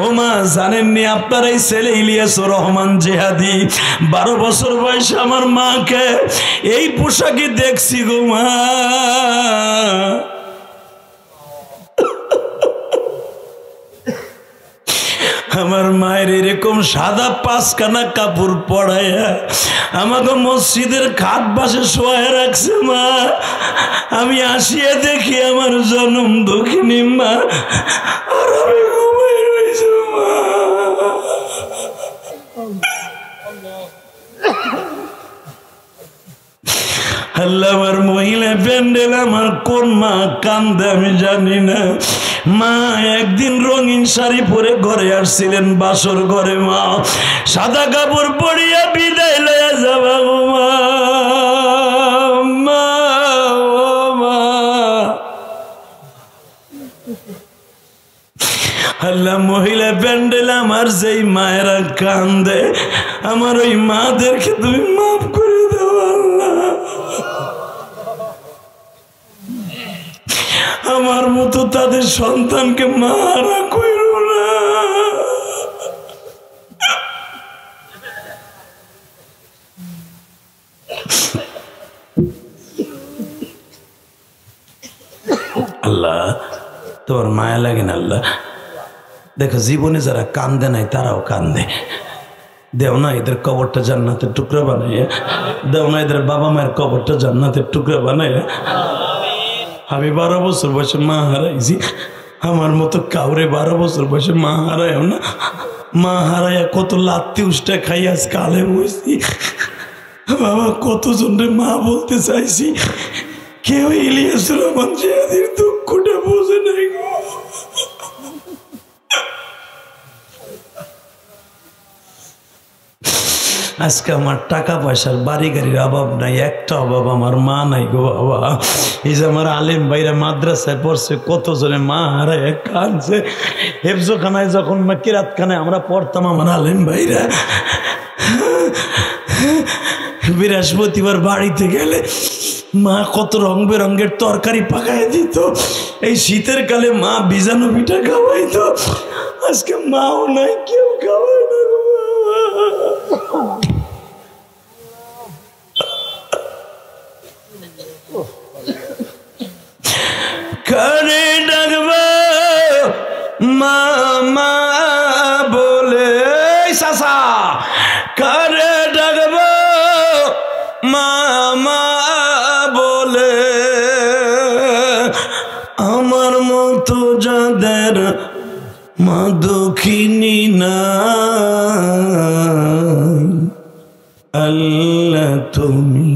ও মা জানেননি আপনার এই ছেলে ইলিয়াসুর রহমান জিহাদি 12 বছর বয়সে আমার মাকে এই পোশাকে দেখছি গো মা। আমার মায়ের এরকম সাদা 5খানা কাপড় পরাইয়া আমাকে মসজিদের খাট বাসে শোয়ায় রাখছে মা। আমি আসিয়া দেখি আমার জনম দুঃখিনী মা, আর আমি ঘুমাই রয়েছি মা। আল্লাহ, আমার মহিলা প্যান্ডেল আমার কোন মা কান্দে আমি জানি না। মা একদিন রঙিন শাড়ি পরে ঘরে আসছিলেন বাসর ঘরে, মা সাদা কাপড় পরিয়া বিদায় লইয়া যাবা গো মা। মা ও মা, আল্লাহ মহিলা প্যান্ডেল আমার যেই মায়েরা কান্দে আমার ওই মাদেরকে তুমি মাফ করে দাও আল্লাহ। আমার মতো তাদের সন্তানকে মারা কইরো না। আল্লাহ তোমার মায়া লাগে না আল্লাহ? দেখো জীবনে যারা কান্দে নাই তারাও কান্দে। দেও না এদের কবরটা জান্নাতের টুকরা বানাইয়া, দেও না এদের বাবা মায়ের কবরটা জান্নাতের টুকরা বানাইয়া। আমি 12 বছর বয়সে মা হারাইছি, আমার মতো কাউরে 12 বছর বয়সে মা হারায়ও না। মা হারাইয়া কত লাত্তি উষ্টা খাই আজ কালে বসছি বাবা, কতজনরে মা বলতে চাইছি, কেউ ইলিয়াসুর রহমান জিহাদির দুঃখটা বোঝে নাই গো। আজকে আমার টাকা পয়সার বাড়ি গাড়ির অভাব নাই, একটা অভাব আমার মা নাই গো বাবা। এই যে আমার আলেম ভাইরা মাদ্রাসায় পড়ছে, কতজনে মা হারায় কাঁদছে। হেফজখানায় যখন কিরাতখানায় আমরা পড়তাম, আমার আলেম ভাইরা বৃহস্পতিবার বাড়িতে গেলে মা কত রং বেরঙ্গের তরকারি পাকায় দিত। এই শীতের কালে মা ভিজানো পিঠা খাওয়াইতো। আজকে মাও নাই, কেউ খাওয়ায় না গো বাবা। কানে ডাকবো মামা বলে, সাসা কানে ডাকবো মামা বলে, আমার মতো যাদের মা দুঃখিনী না, আল্লাহ তুমি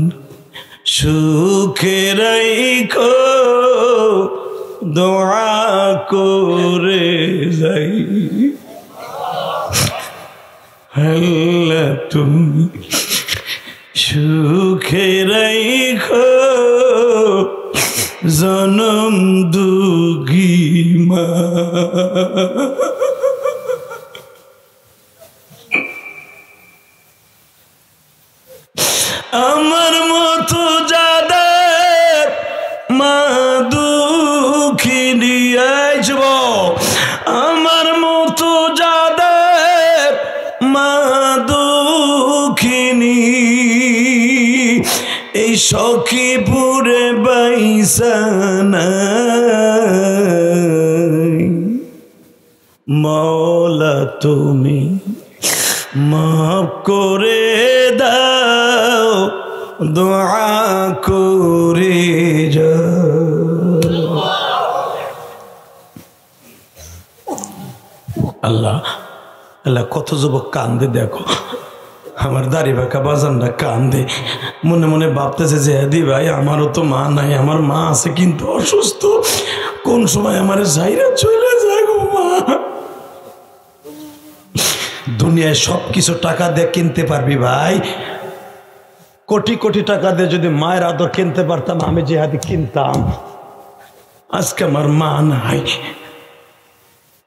সুখে রাখো, দোয়া করে যাই। আল্লাহ তুমি সুখে রাখো, জনম দুঃখী মা। আমার মতো যাদের মা দুঃখিনী, আমার মতো যাদের মা দুঃখিনী, এই সখীপুরে বাইসানা, মওলা তুমি মাফ করে দাও, দোয়া করে যাও। আল্লাহ আল্লাহ, কত যুবক কান্দে দেখো। আমার দাড়ি বাঁকা বাজানরা কান্দে, মনে মনে ভাবতেছে যে হাদি ভাই আমারও তো মা নাই, আমার মা আছে কিন্তু অসুস্থ, কোন সময় আমার জায়গা চলে যায় গো মা। দুনিয়ায় সবকিছু টাকা দিয়ে কিনতে পারবি ভাই, কোটি কোটি টাকা দিয়ে যদি মায়ের আদর কিনতে পারতাম, আমি জিহাদি কিনতাম। আজকে আমার মা নাই,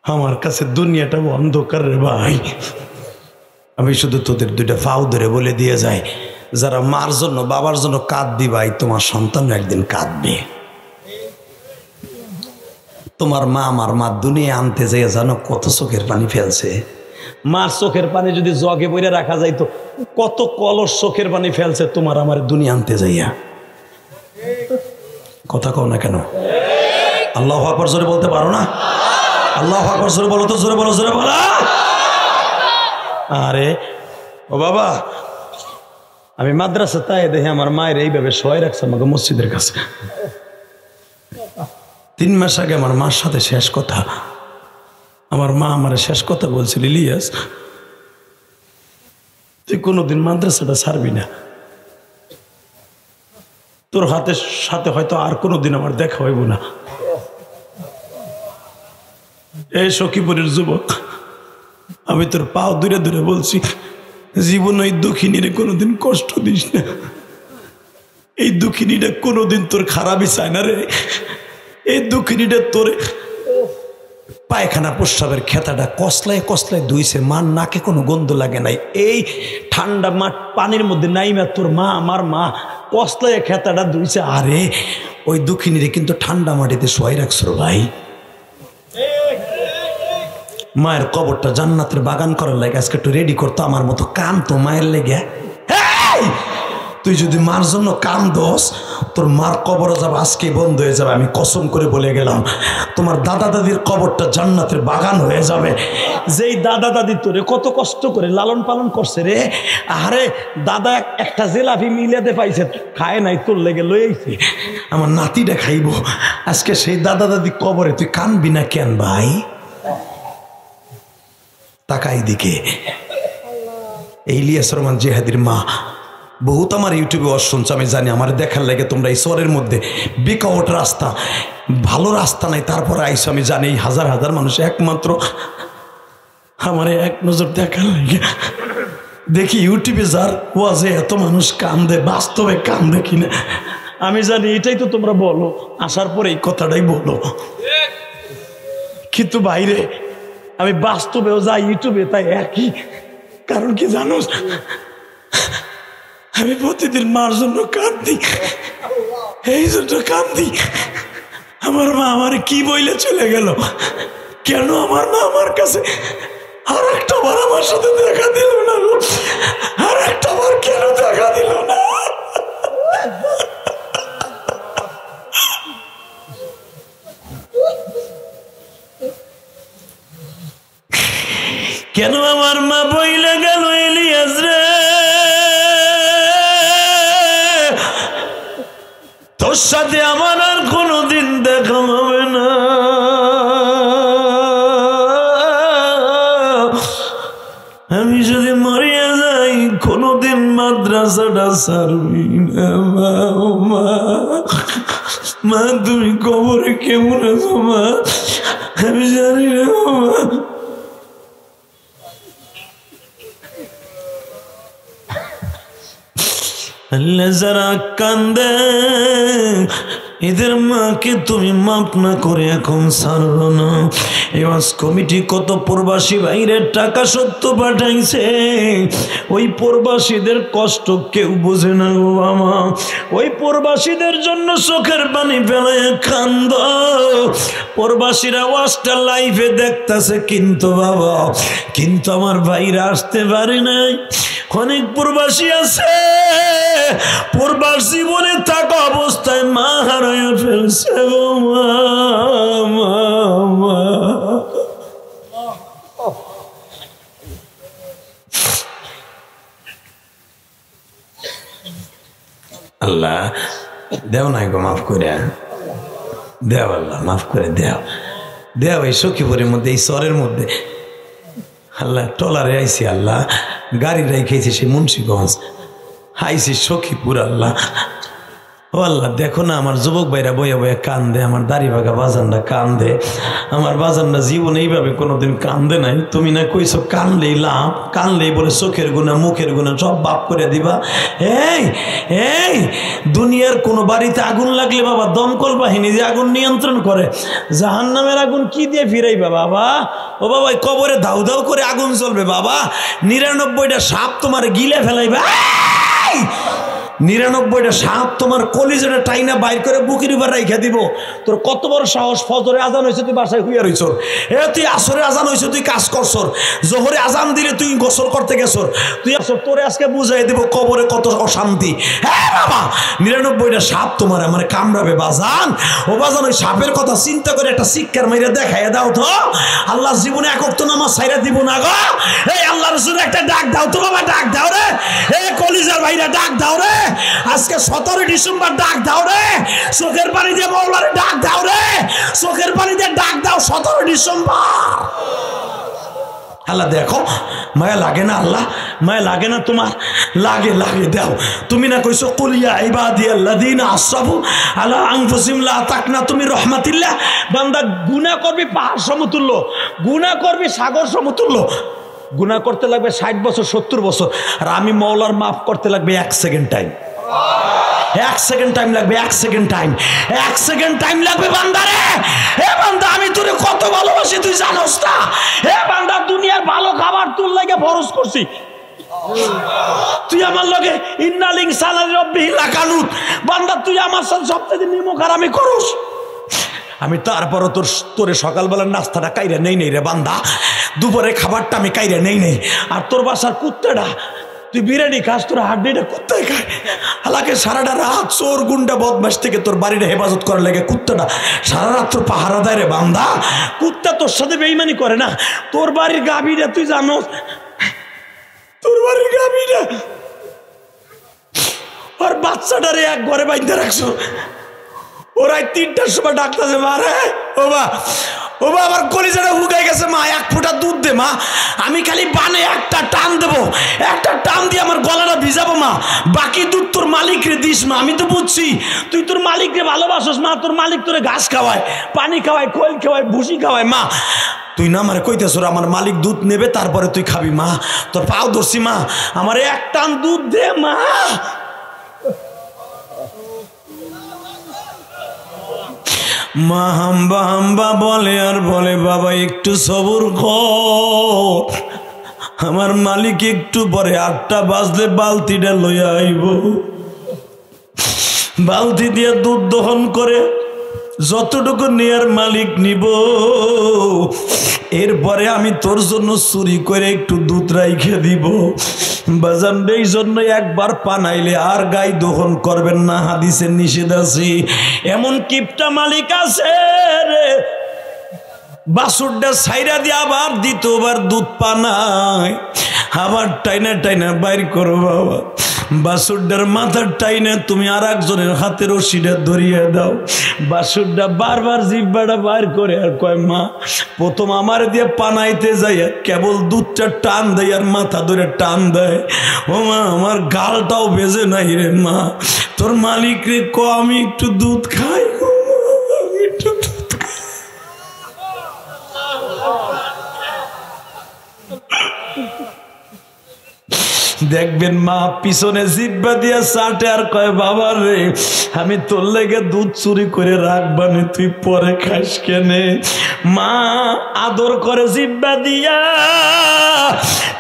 আমার কাছে দুনিয়াটা অন্ধকার রে ভাই। আমি শুধু তোদের দুইটা ফাউ ধরে বলে দিয়ে যাই, যারা মার জন্য বাবার জন্য কাঁদবি ভাই, তোমার সন্তান একদিন কাঁদবে। তোমার মা আমার মা দুনিয়া আনতে যেয়ে জানো কত চোখের পানি ফেলছে। মার চোখের পানি যদি জগে বইরে রাখা যাইতো কত কলস চোখের পানি ফেলছে তোমার আমার দুনিয়া আনতে যাইয়া। কথা কও না কেন? আল্লাহু আকবার জোরে বলতে পারো না? আল্লাহু আকবার জোরে বলো তো, জোরে বলো, জোরে বলো। আরে ও বাবা, আমি মাদ্রাসা তাই দেখে আমার মায়ের এইভাবে শোয়াই রাখছে আমাকে মসজিদের কাছে। 3 মাস আগে আমার মার সাথে শেষ কথা। আমার মা আমার শেষ কথা বলছিল, ইলিয়াস তুই কোনোদিন মাদ্রাসাটা ছাড়বি না, তোর হাতের সাথে হয়তো আর কোনোদিন আমার দেখা হইব না। এই সখীপুরের যুবক, আমি তোর পাও দূরে দূরে বলছি, জীবন ওই দুঃখিনীরে কোনোদিন কষ্ট দিস না। এই দুঃখিনীটা কোনোদিন তোর খারাপই চায় না রে। এই দুঃখিনীটা তোর পায়খানা প্রস্রাবের খেতাটা কসলায় কসলায় ধুইছে, মার নাকে কোনো গন্ধ লাগে নাই। এই ঠান্ডা পানির মধ্যে নাইমা তোর মা, আমার মা কসলায় খেতাটা ধুইছে। আরে ওই দুঃখিনীরে কিন্তু ঠান্ডা মাটিতে শোয়াই রাখছ ভাই। মায়ের কবরটা জান্নাতের বাগান করার লাগে আজকে একটু রেডি করতো আমার মতো কান তো মায়ের লেগে। তুই যদি মার জন্য কান দোস, তোর মার কবরও যাবে আজকে বন্ধ হয়ে যাবে। আমি কসম করে বলে গেলাম, তোমার দাদা দাদির কবরটা জান্নাতের বাগান হয়ে যাবে। যেই দাদা দাদি তোরে কত কষ্ট করে লালন পালন করছে রে। আরে দাদা একটা জিলাপি মিলাতে পাইছে, খায় নাই, তোর লেগে লইছে। আমার নাতিটা খাইব আজকে সেই দাদা দাদি কবরে, তুই কানবি না কেন ভাই? তাকাই দিকে এই ইলিয়াস রহমান জিহাদির মা বহুত আমার ইউটিউবে ওয়াজ শুনছে, আমি জানি। আমার দেখার লাগে তোমরা এই শহরের মধ্যে বিকট রাস্তা, ভালো রাস্তা নাই, তারপরে আইসো। আমি জানি এই হাজার হাজার মানুষ একমাত্র আমার এক নজর দেখার লাগে। দেখি ইউটিউবে যার ওয়াজে এত মানুষ কান্দে, বাস্তবে কান্দে কিনা আমি জানি। এটাই তো তোমরা বলো, আসার পরে এই কথাটাই বলো। কিন্তু বাইরে আমি বাস্তবেও যাই, ইউটিউবে তাই একই। কারণ কি জানো, আমি প্রতিদিন মার জন্য কাঁদি, এই জন্য কাঁদি। আমার মা আমার কি বইলে চলে গেল, কেন আমার মা আমার কাছে আর একটা বার আমার সাথে দেখা দিল না, আর একটা বার কেন দেখা দিল না? কেন আমার মা বইলে গেল, ইলিয়াস রে তোর সাথে আমার আর কোনোদিন দেখা হবে না। আমি যদি মরিয়া যাই কোনোদিন মাদ্রাসাটা ছাড়বি না। মা, মা তুমি কবরে কেমন আছো মা? আমি জানি না মা। আল্লাহ যারা কান্দে এদের মাকে তুমি মাপ না করে এখন ছাড়লো না। এওয়াজ কমিটি কত প্রবাসী বাইরের টাকা সত্য পাঠাইছে, ওই প্রবাসীদের কষ্ট কেউ বোঝে না গো বাবা। ওই প্রবাসীদের জন্য চোখের পানি ফেলায় কান্দ। প্রবাসীরা ওয়াজটা লাইভে দেখতেছে, কিন্তু বাবা, কিন্তু আমার ভাইরা আসতে পারে নাই। অনেক প্রবাসী আছে প্রবাস জীবনে থাকা অবস্থায় মা হারাইয়া ফেলছে গো মা। আল্লাহ দেও নাই গো, মাফ করে দেও, আল্লাহ মাফ করে দেও, দেও। এই সখীপুরের মধ্যে, এই শহরের মধ্যে আল্লাহ টলারে আইসি, আল্লাহ গাড়ি রেখেছি সেই মুন্সিগঞ্জ, আইসি সখীপুর। আল্লাহ ও আল্লাহ দেখো না আমার যুবক ভাইরা বইয়া বইয়া কান্দে, আমার দাড়ি ভাগা বাজানরা কান্দে, আমার বাজানরা জীবনে এইভাবে কোনোদিন কান্দে নাই। তুমি না কইছো কানলেই লাভ, কানলেই বলে চোখের গুণা মুখের গুণা সব বাপ করে দিবা। এই এই দুনিয়ার কোনো বাড়িতে আগুন লাগলে বাবা দমকল বাহিনী যে আগুন নিয়ন্ত্রণ করে, জাহান্নামের আগুন কি দিয়ে ফিরাইবা বাবা? ও বাবা কবরে দাউ দাউ করে আগুন জ্বলবে বাবা, 99টা সাপ তোমার গিলে ফেলাইবা। 99টা সাপ তোমার কলিজাটা টাইনা বাইর করে বুকের উপর রাইখা দিব। তোর কত বড় সাহস! ফজরে আজান হয়েছে তুই বাসায় হুইয়া রইছর, তুই আসরে আজান হয়েছে তুই কাজ করছর, জোহরে আজান দিলে তুই গোসল করতে গেছর, তুই আসর। তোরে আজকে বুঝাই দেব কবরে কত অশান্তি। হ্যাঁ বাবা, 99টা সাপ তোমার আমার কামড়াবে বাজান। ও বাজান, ওই সাপের কথা চিন্তা করে একটা শিক্ষার মাইরে দেখাইয়া দাও তো। আল্লাহ জীবনে একক তো নামাজ ছাইরা দিব না গো। এই আল্লাহ রসুল একটা ডাক দাও তো বাবা, ডাক দাও রে। এই কলিজার ভাইরা ডাক দাও রে। আজকে 17 ডিসেম্বর ডাক দাও রে। চোখের পানি দিয়ে মৌলারে ডাক দাও রে। চোখের পানি দিয়ে ডাক দাও 17 ডিসেম্বর। আল্লাহ দেখো, মায়া লাগে না? আল্লাহ মায়া লাগে না তোমার? লাগে, লাগে দাও। তুমি না কইছো কুল ইয়া ইবাদিয়াল্লাযিনা আসরাফু আলা আনফুসিহিম লা তাকনাতু মির রাহমাতিল্লাহ। বান্দা গুনাহ করবি পাহাড় সমতুল্য, গুনাহ করবি সাগর সমতুল্য। গুনাহ করতে লাগবে 60 বছর 70 বছর, আর আমি মওলার মাফ করতে লাগবে 1 সেকেন্ড টাইম। 1 সেকেন্ড টাইম লাগবে, 1 সেকেন্ড টাইম, 1 সেকেন্ড টাইম লাগবে বান্দারে। হে বান্দা, আমি তোরে কত ভালোবাসি তুই জানোস না? হে বান্দা, দুনিয়ার ভালো খাবার তোর লাগে ফরজ করছি। তুই আমার লগে ইন্নাল ইনসানা লিরাব্বিহি লাকানুত। বান্দা, তুই আমার সাথে সবচেয়ে নিমক হারামি করস। আমি তারপরও তোরে সকালবেলার নাস্তাটা কাইরা নেই রে বান্দা, দুপুরে খাবারটা আমি কাইরা নেই। আর তোর বাসার কুত্তাটা, তুই বিরিয়ানি খাস, তোর হাড্ডিটা কুত্তায় খায়। হালাকে সারাটা রাত চোর গুন্ডা বদমাস থেকে তোর বাড়িটা হেফাজত করার লাগে কুত্তাটা সারা রাত তোর পাহারা দেয় রে বান্দা। কুত্তা তোর সাথে বেইমানি করে না। তোর বাড়ির গাভীটা তুই জানোস, তোর বাড়ির গাভীটা আর বাচ্চাটারে এক ঘরে বাইন্ধে রাখছো। ওরাই 3টার সময় ডাকতেছে, মা রে, ও বা, ও বা, আমার কলিজাটা হুকাই গেছে মা, 1 ফোঁটা দুধ দে মা। আমি খালি বানে একটা টান দেবো, একটা টান দিয়ে আমার গলাটা ভিজাবো মা, বাকি দুধ তোর মালিকরে দিস মা। আমি তো বুঝছি তুই তোর মালিকরে ভালোবাসোস মা। তোর মালিক তোরে ঘাস খাওয়ায়, পানি খাওয়ায়, খোল খাওয়ায়, ভুসি খাওয়ায় মা। তুই না আমার কইতেছ আমার মালিক দুধ নেবে তারপরে তুই খাবি মা। তোর পাও ধরছি মা, আমার 1 টান দুধ দে মা। মা হাম্বা হাম্বা বলে আর বলে, বাবা একটু সবুর কর, আমার মালিক একটু পরে 8টা বাজলে বালতিটা লইয়া আইব। বালতি দিয়ে দুধ দহন করে যতটুকু নেয়ার মালিক নিব, এরপরে আমি তোর জন্য চুরি করে একটু দুধ রাইখে দিব। বাজান, এই জন্য একবার পানাইলে আর গাই দহন করবেন না, হাদিসের নিষেধ আছে। এমন কিপটা মালিক আছে রে, বাসুরটা ছাইরা দিয়ে আবার দ্বিতীয়বার দুধ পানায়, আবার টাইনা টাইনা বাইর করো বাবা। বাসুরটার মাথার টাইনে তুমি আর একজনের হাতের রশিটা ধরিয়ে দাও। বাসুরটা বারবার জিব্বাটা বাইর করে আর কয়, মা প্রথম আমার দিয়ে পানাইতে যাই কেবল দুধটা টান দেয় আর মাথা ধরে টান দেয়। ও মা, আমার গালটাও বেজে নাই রে মা, তোর মালিক রে ক আমি একটু দুধ খাই, আমি একটু দুধ খাই। দেখবেন মা পিছনে জিব্বা দিয়া চাটে আর কয়, বাবা রে আমি তোর লেগে দুধ চুরি করে রাখবানে, তুই পরে খাস কেনে। মা আদর করে জিব্বা দিয়া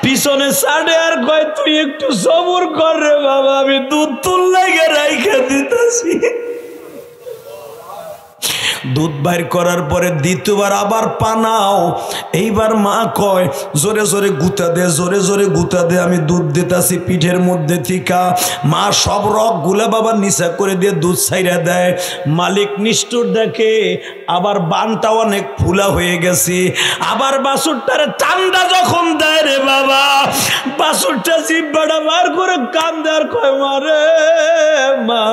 পিছনে চাটে আর কয়, তুই একটু সবুর কর রে বাবা, আমি দুধ তোর লেগে রাইখা দিতেছি। দুধ বাইর করার পরে দ্বিতীয়বার আবার পানাও। এইবার মা কয়, জোরে জোরে গুতা দে, জোরে জোরে গুতা দে, আমি দুধ দিতাছি পিঠের মধ্যে থিকা। মা সব রক গুলা বাবা নিচা করে দিয়ে দুধ ছাইরা দেয়। মালিক নিষ্ঠুর দেখে আবার বানটা অনেক ফুলা হয়ে গেছে। আবার বাছুরটারে টান্ডা যখন দেয় রে বাবা, বাছুরটা জিব্বাটা বার করে কান্দে আর কয়, মা রে মা,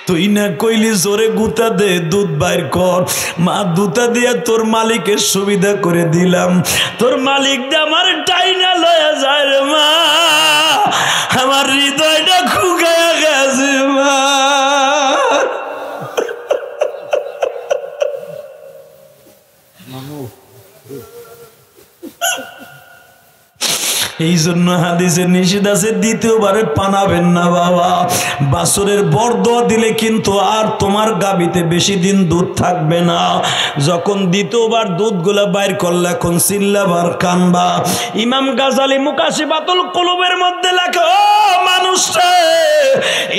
তুই না কইলি জোরে গুতা দে, দুধ বাইর কর। মা দুতা দিয়ে তোর মালিকের সুবিধা করে দিলাম, তোর মালিক দিয়ে আমার টাইনা লয়া যায় রে মা, আমার হৃদয়টা খুগায়া গেছে মা। এই জন্য হাদিসে নিষেধ আছে দ্বিতীয়বারে পানাবেন না বাবা। বাছুরের বরদোয়া দিলে কিন্তু আর তোমার গাবিতে বেশি দিন দুধ থাকবে না। যখন দ্বিতীয়বার দুধগুলা বাইর করলে এখন চিল্লাবার কানবা। ইমাম গাজালি মুকাশিফাতুল কুলুবের মধ্যে লেখে, ও মানুষ রে,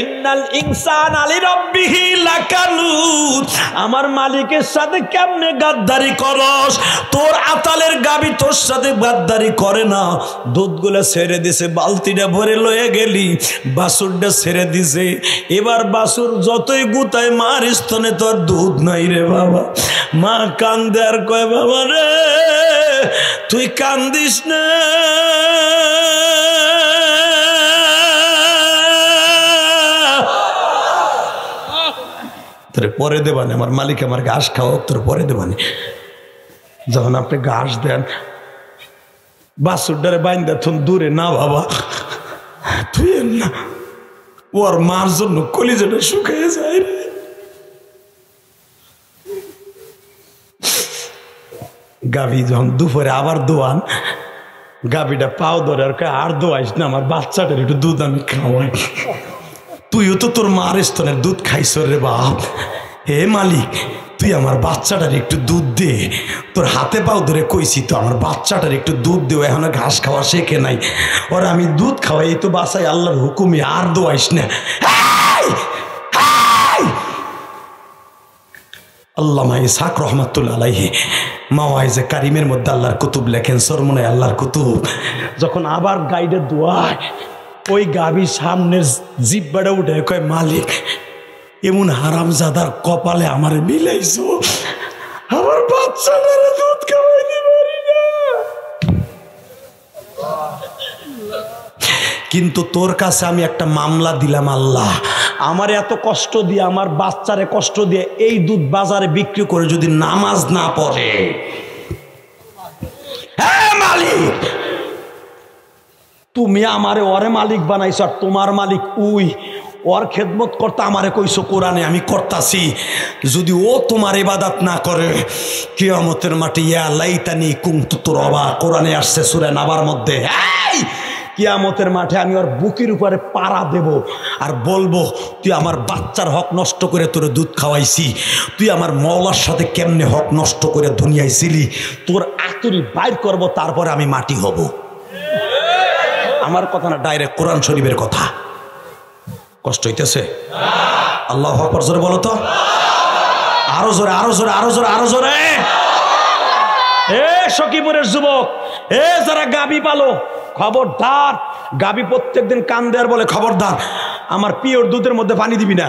ইন্নাল ইনসানা লিরাব্বিহি লাকানুত, আমার মালিকের সাথে কেমনে গাদ্দারি করস? তোর আতালের গাবি তোর সাথে গাদ্দারি করে না, দুধগুলা ছেড়ে দিছে, বালতিটা ভরে লয়ে গেলি, বাছুরটা ছেড়ে দিছে। এবার বাছুর যতই গুতায় মার স্তনে তোর দুধ নাই রে বাবা। মা কান্দে আর কয়, বাবা রে তুই কান্দিস না, তোরে পরে দেবানি, আমার মালিক আমার ঘাস খাওয়া, তোর পরে দেবানি। যখন আপনি ঘাস দেন বাছুরটারে বাইন্দা থন দূরে না বাবা, তুই না, ওর মার জন্য কলিজাটা শুকিয়ে যায় রে। গাভী যখন দুপুরে আবার দোয়ান, গাভীটা পাও ধরে আর দোয়াইস না, আমার বাচ্চাটার একটু দুধ আমি খাওয়াই। তুইও তো তোর মার স্তনের দুধ খাইছ রে বাপ। হে মালিক, তুই আমার বাচ্চাটার একটু দুধ দে, তোর হাতে পাও ধরে কইছি তো আমার বাচ্চাটার একটু দুধ দে, এখনো ঘাস খাওয়া শেখে নাই, ওর আমি দুধ খাওয়াই, এই তো বাসায় আল্লাহর হুকুমে, আর দোয়াইস না। আল্লামা ইসহাক রাহমাতুল্লাহ আলাইহি মাওয়াইজে কারিমের মধ্যে আল্লাহর কুতুব লেখেন, সরমনে আল্লাহর কুতুব, যখন আবার গাইডে দোয়ায়, ওই গাভীর সামনের জিব্বাটা উঠে কয়, মালিক এমন হারামজাদার কপালে আমার মিলাইছো, আমার বাচ্চাটারে দুধ খাওয়াইতে পারি না, কিন্তু তোর কাছে আমি একটা মামলা দিলাম, আল্লাহ আমার এত কষ্ট দিয়ে, আমার বাচ্চারে কষ্ট দিয়ে এই দুধ বাজারে বিক্রি করে যদি নামাজ না পড়ে, হ্যাঁ মালিক তুমি আমারে ওরে মালিক বানাইছো, আর তোমার মালিক উই, ওর খেদমত করতে আমারে কইছো কোরআনে, আমি করতাছি, যদি ও তোমার ইবাদত না করে কিয়ামতের মাঠে ইয়া লাইতানি কুনতু তুরাবা, কোরআনে আসছে সূরা নাবার মধ্যে, কিয়ামতের মাঠে আমি ওর বুকের উপরে পাড়া দেব আর বলবো, তুই আমার বাচ্চার হক নষ্ট করে তোরে দুধ খাওয়াইছি, তুই আমার মওলার সাথে কেমনে হক নষ্ট করে দুনিয়ায় ছিলি, তোর আতুরি বাইর করব, তারপরে আমি মাটি হব। আমার কথা না, ডাইরেক্ট কোরআন শরীফের কথা। কষ্ট হইতেছে? আল্লাহু আকবার জোরে বলো তো, আরো জোরে, আরো জোরে, আরো জোরে, আরো জোরে। এ সখীপুরের যুবক, এ যারা গাবি পালো, খবরদার, গাবি প্রত্যেকদিন কান দেয়ার বলে, খবরদার আমার পিওর দুধের মধ্যে পানি দিবি না।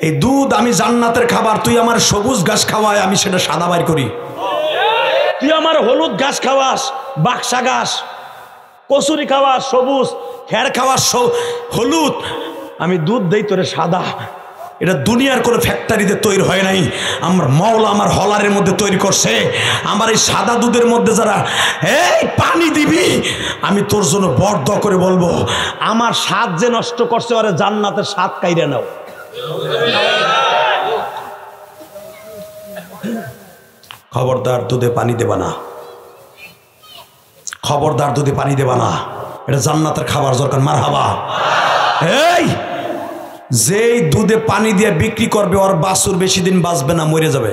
এই দুধ আমি জান্নাতের খাবার, তুই আমার সবুজ ঘাস খাওয়ায় আমি সেটা সাদা বাইর করি, তুই আমার হলুদ ঘাস খাওয়াস, বাক্সা ঘাস, কচুরি খাওয়াস সবুজ, খের খাওয়াস হলুদ, আমি দুধ দেই তোরে সাদা। এটা দুনিয়ার কোনো ফ্যাক্টরিতে তৈরি হয় নাই, আমার মাওলা আমার হলারের মধ্যে তৈরি করছে। আমার এই সাদা দুধের মধ্যে যারা এই পানি দিবি, আমি তোর জন্য বরদ করে বলবো, আমার স্বাদ যে নষ্ট করছে, ওরে জান্নাতের স্বাদ কাইরা নাও। খবরদার দুধে পানি দেবা না, খবরদার দুধে পানি দেবা না, এটা জান্নাতের খাবার দরকার। মারহাবা। এই যেই দুধে পানি দিয়ে বিক্রি করবে, ওর বাছুর বেশি দিন বাঁচবে না, মরে যাবে,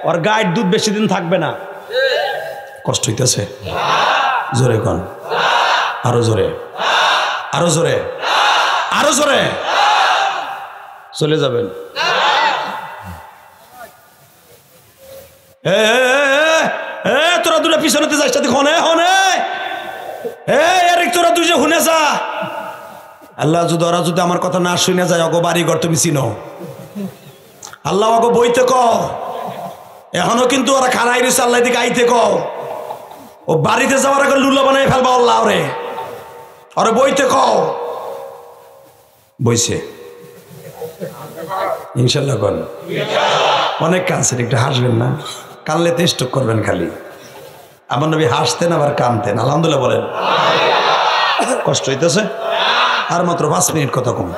ওর গায়ের দুধ বেশি দিন থাকবে না। কষ্ট হইতেছে? জোরে কোন, আরো জোরে, আরো জোরে, আরো জোরে। চলে যাবেন। তোরা দুটা পিছনেতে যাস, হনে হনে, তোরা দুই যে হুনে যা। আল্লাহ যদি ওরা যদি আমার কথা না শুনে যায়, অগো বাড়ি ঘর তুমি চিনো, আল্লাহ অগো বইতে ক, এখনো কিন্তু ওরা খারাই রয়েছে, আল্লাহ দিকে আইতে ক, ও বাড়িতে যাওয়ার আগে লুলা বানাই ফেলবা আল্লাহ ওরে, ওরে বইতে ক। বইছে ইনশাল্লাহ কন, অনেক কাঁদছেন, একটু হাসবেন না, কানলে তো স্টক করবেন খালি। আমার নবী হাসতেন আবার কানতেন, আলহামদুলিল্লাহ বলেন। কষ্ট হইতেছে? আর মাত্র 5 মিনিট কথা কম।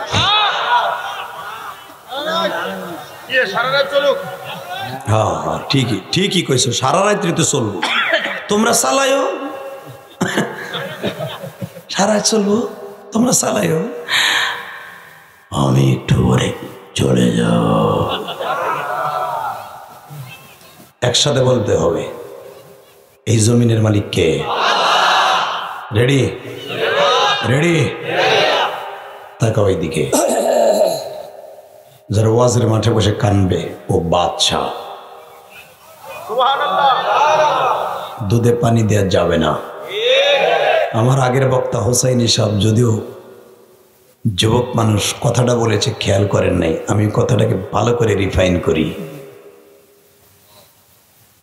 হ্যাঁ হ্যাঁ ঠিকই ঠিকই কইছো, সারা রাত্রি তো চলবো, তোমরা চালাইও, সারা চলবো, তোমরা চালাইও, আমি একটু পরে চলে যাও। একসাথে বলতে হবে, এই জমিনের মালিক কে? Ready ready? তাকাও এইদিকে, যারা ওয়াজের মাঠে বসে কানবে ও বাদশাহ, দুধে পানি দেওয়া যাবে না। আমার আগের বক্তা হোসাইনি সাহেব যদিও যুবক মানুষ কথাটা বলেছে খেয়াল করেন নাই, আমি কথাটাকে ভালো করে রিফাইন করি।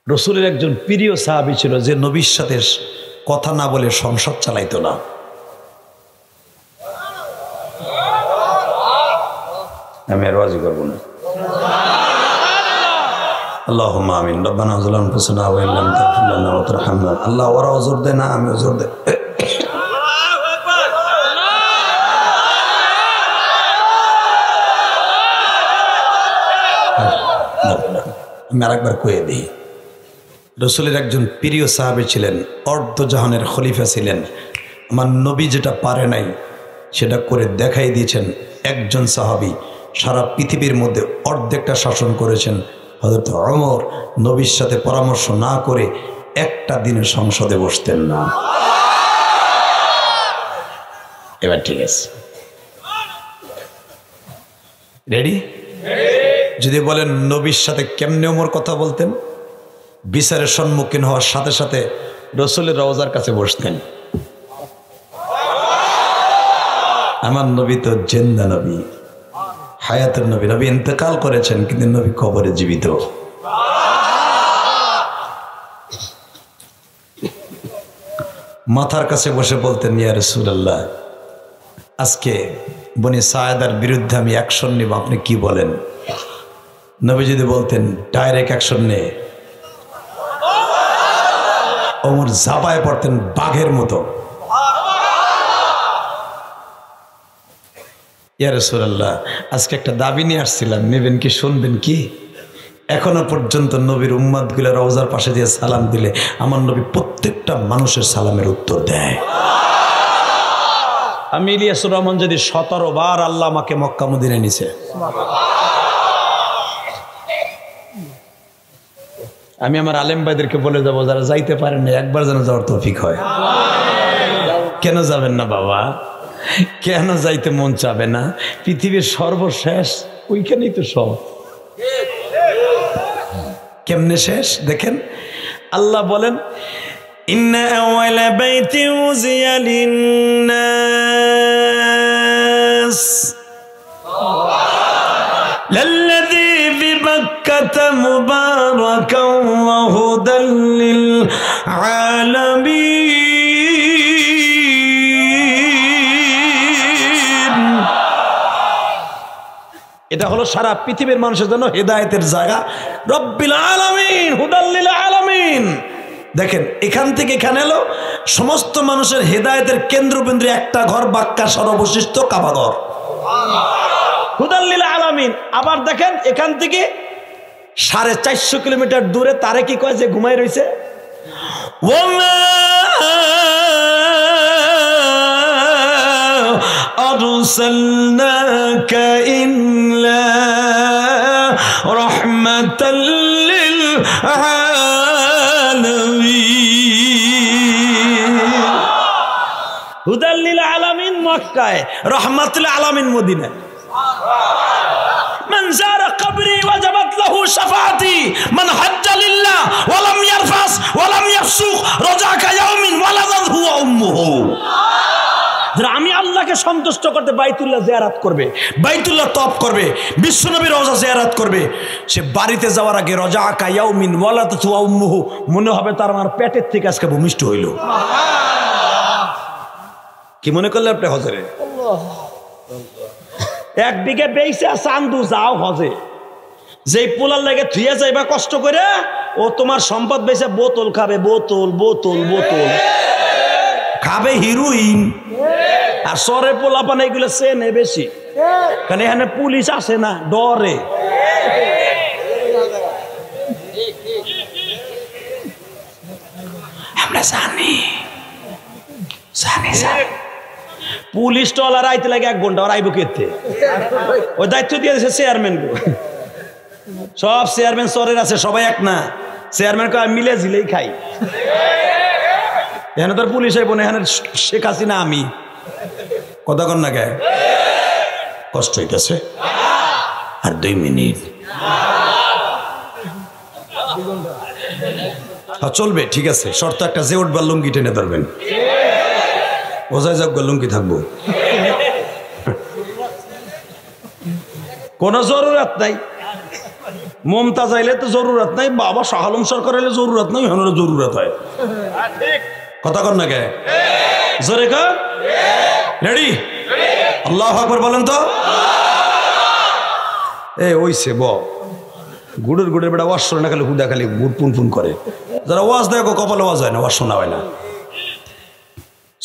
রসুলের একজন প্রিয় সাহাবী ছিল যে নবীর সাথে কথা না বলে সংসার চালাইতো না। আমি আর ওয়াজি করবো না। আল্লাহুম্মা আমিন। রব্বানা যালামনা আনফুসানা ওয়া ইল্লাম তাগফির লানা ওয়া তারহামনা। আল্লাহ ওরা ওজর দেয় না, আমি ওজর দেই। আমি আরেকবার কয়ে দিই, রসুলের একজন প্রিয় সাহাবী ছিলেন, অর্ধজাহানের খলিফা ছিলেন। আমার নবী যেটা পারে নাই সেটা করে দেখাই দিয়েছেন। একজন সাহাবী সারা পৃথিবীর মধ্যে অর্ধেকটা শাসন করেছেন, হযরত ওমর নবীর সাথে পরামর্শ না করে একটা দিনে সংসদে বসতেন না। এবার ঠিক আছে, রেডি? যদি বলেন নবীর সাথে কেমনে ওমর কথা বলতেন, বিচারের সম্মুখীন হওয়ার সাথে সাথে রসুলের রওজার কাছে বসতেন। আমার নবী তো জিন্দা নবী, হায়াতের নবী। নবী ইন্তেকাল করেছেন কিন্তু নবী কবরে জীবিত। মাথার কাছে বসে বলতেন, ইয়া রাসূলুল্লাহ, আজকে বনি সায়েদার বিরুদ্ধে আমি অ্যাকশন নিব, আপনি কি বলেন? নবী যদি বলতেন ডাইরেক্ট অ্যাকশন নে, ওমর ঝাঁপায় পড়তেন বাঘের মতো। ইয়া রাসূলুল্লাহ, আজকে একটা দাবি নিয়ে আসছিলাম, নেবেন কি, শুনবেন কি? এখনো পর্যন্ত নবীর উম্মতগুলো রওজার পাশে দিয়ে সালাম দিলে আমার নবী প্রত্যেকটা মানুষের সালামের উত্তর দেয়। আমি ইলিয়াসুর রহমান যদি 17 বার আল্লাহ আমাকে মক্কা মদিনায় নিছে, আমি আমার আলেম ভাইদেরকে বলে যাবো যারা যাইতে পারেন না একবার যেন যাওয়ার তৌফিক হয়। কেন যাবেন না বাবা? কেন যাইতে মন চাবে না? পৃথিবীর সর্বশেষ ওইখানেই তো সব। কেমনে শেষ দেখেন, আল্লাহ বলেন, ইন্না আওয়ালা বাইতি উযিয়া লিন-নাস লাল্লাযী বিবাক্কাতা মুবারাকাও ওয়া হুদাল লিল-আলামিন। এটা হলো সারা পৃথিবীর মানুষের জন্য হেদায়েতের জায়গা। রব্বিল আলামিন, হুদাল লিল-আলামিন। দেখেন এখান থেকে এখানে এলো, সমস্ত মানুষের হেদায়েতের কেন্দ্রবিন্দু একটা ঘর, বাক্কা সর্বশিষ্ট কাবাঘর, হুদাল লিল-আলামিন। আবার দেখেন এখান থেকে 450 কিলোমিটার দূরে তারে কি কয় যে ঘুমাই রয়েছে, ওয়ামা আরসালনাকা ইল্লা রাহমাতাল লিল আলামিন। হুদাল লিল আলামিন মক্কায়, রাহমাতুল আলামিন মদিনায়। মান যারা কবরি ওয়াজাবাত লাহু শাফাআতি, মান হাজ্জা লিল্লাহ ওয়া লাম ইয়ারফাস ওয়া লাম ইয়াফসুক রাজাকা ইয়াউমিন ওয়ালাদাতহু ওয়া উম্মুহু। যারা আমি আল্লাহকে সন্তুষ্ট করতে বাইতুল্লাহ জিয়ারত করবে, বাইতুল্লাহ তওয়াফ করবে, বিশ্বনবীর রওজা জিয়ারত করবে, সে বাড়িতে যাওয়ার আগে রাজাকা ইয়াউমিন ওয়ালাদাতহু ওয়া উম্মুহু, মনে হবে তার আমার পেটের থেকে আজকে ভূমিষ্ঠ হইল। কি মনে করলে আপনি হজরে? এক বিঘে বেইছে চান্দু যাও হজে, যেই পোলার লাগে থুয়ে যাইবা কষ্ট করে, ও তোমার সম্পদ বেচে বোতল খাবে, বোতল বোতল বোতল খাবে, হিরোইন। আর সরে পোলা পান এগুলো চেনে বেশি, কারণ এখানে পুলিশ আসে না, ডরে। পুলিশ টলার আইতে লাগে 1 ঘন্টা, আর আইব কেতে? ওই দায়িত্ব দিয়ে দিয়েছে চেয়ারম্যান। সব চেয়ারম্যান চরের আছে, সবাই এক না। চেয়ারম্যান মিলে ঝিলেই খাই। এখানে তোর পুলিশ আইব না, এখানে শেখ হাসিনা আমি। কথা কন না কে? কষ্ট হইতেছে। আর 2 মিনিট চলবে, ঠিক আছে। শর্ত একটা, যে উঠবার লুঙ্গি টেনে ধরবেন। বোঝাই যাক লুঙ্গি থাকবো, কোন জরুরত নাই। মমতাজ আইলে তো জরুরত নাই, বাবা শাহ আলম সরকার আইলে জরুরত নাই, এখানে জরুরত হয়। কথা কন না কে? জোরে কর। রেডি? আল্লাহু আকবার বলেন তো। ওইছে গুড়ের বেড়া ওয়াশ শোনে না, খালি হুদা খালি গুড় পুন পুন করে। যারা ওয়াজ দেয় কপালে ওয়াজ হয় না, ওয়াজ শোনা হয় না।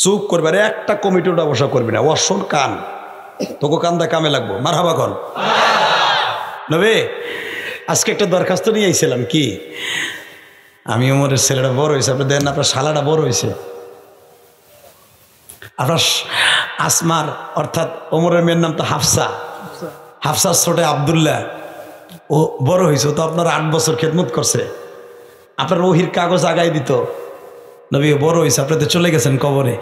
চুপ করবে, আরে একটা কমিটি ওটা বসা করবি না। ওয়াজ শোন, কান তোকে কান দা কামে লাগবো। মারহাবা কর নবে। আজকে একটা দরখাস্ত নিয়ে আইছিলাম। কি? আমি ওমরের ছেলেটা বড় হয়েছে, আপনি দেন আপনার শালাটা বড় হয়েছে। আপনার আসমার অর্থাৎ ওমরের মেয়ের নাম তো হাফসা, হাফসার ছোটে আবদুল্লাহ, ও বড় হয়েছে। তো আপনার 8 বছর খেদমত করছে, আপনার ওহির কাগজ আগাই দিত। নবী বড় হয়েছে, আপনি তো চলে গেছেন কবরে।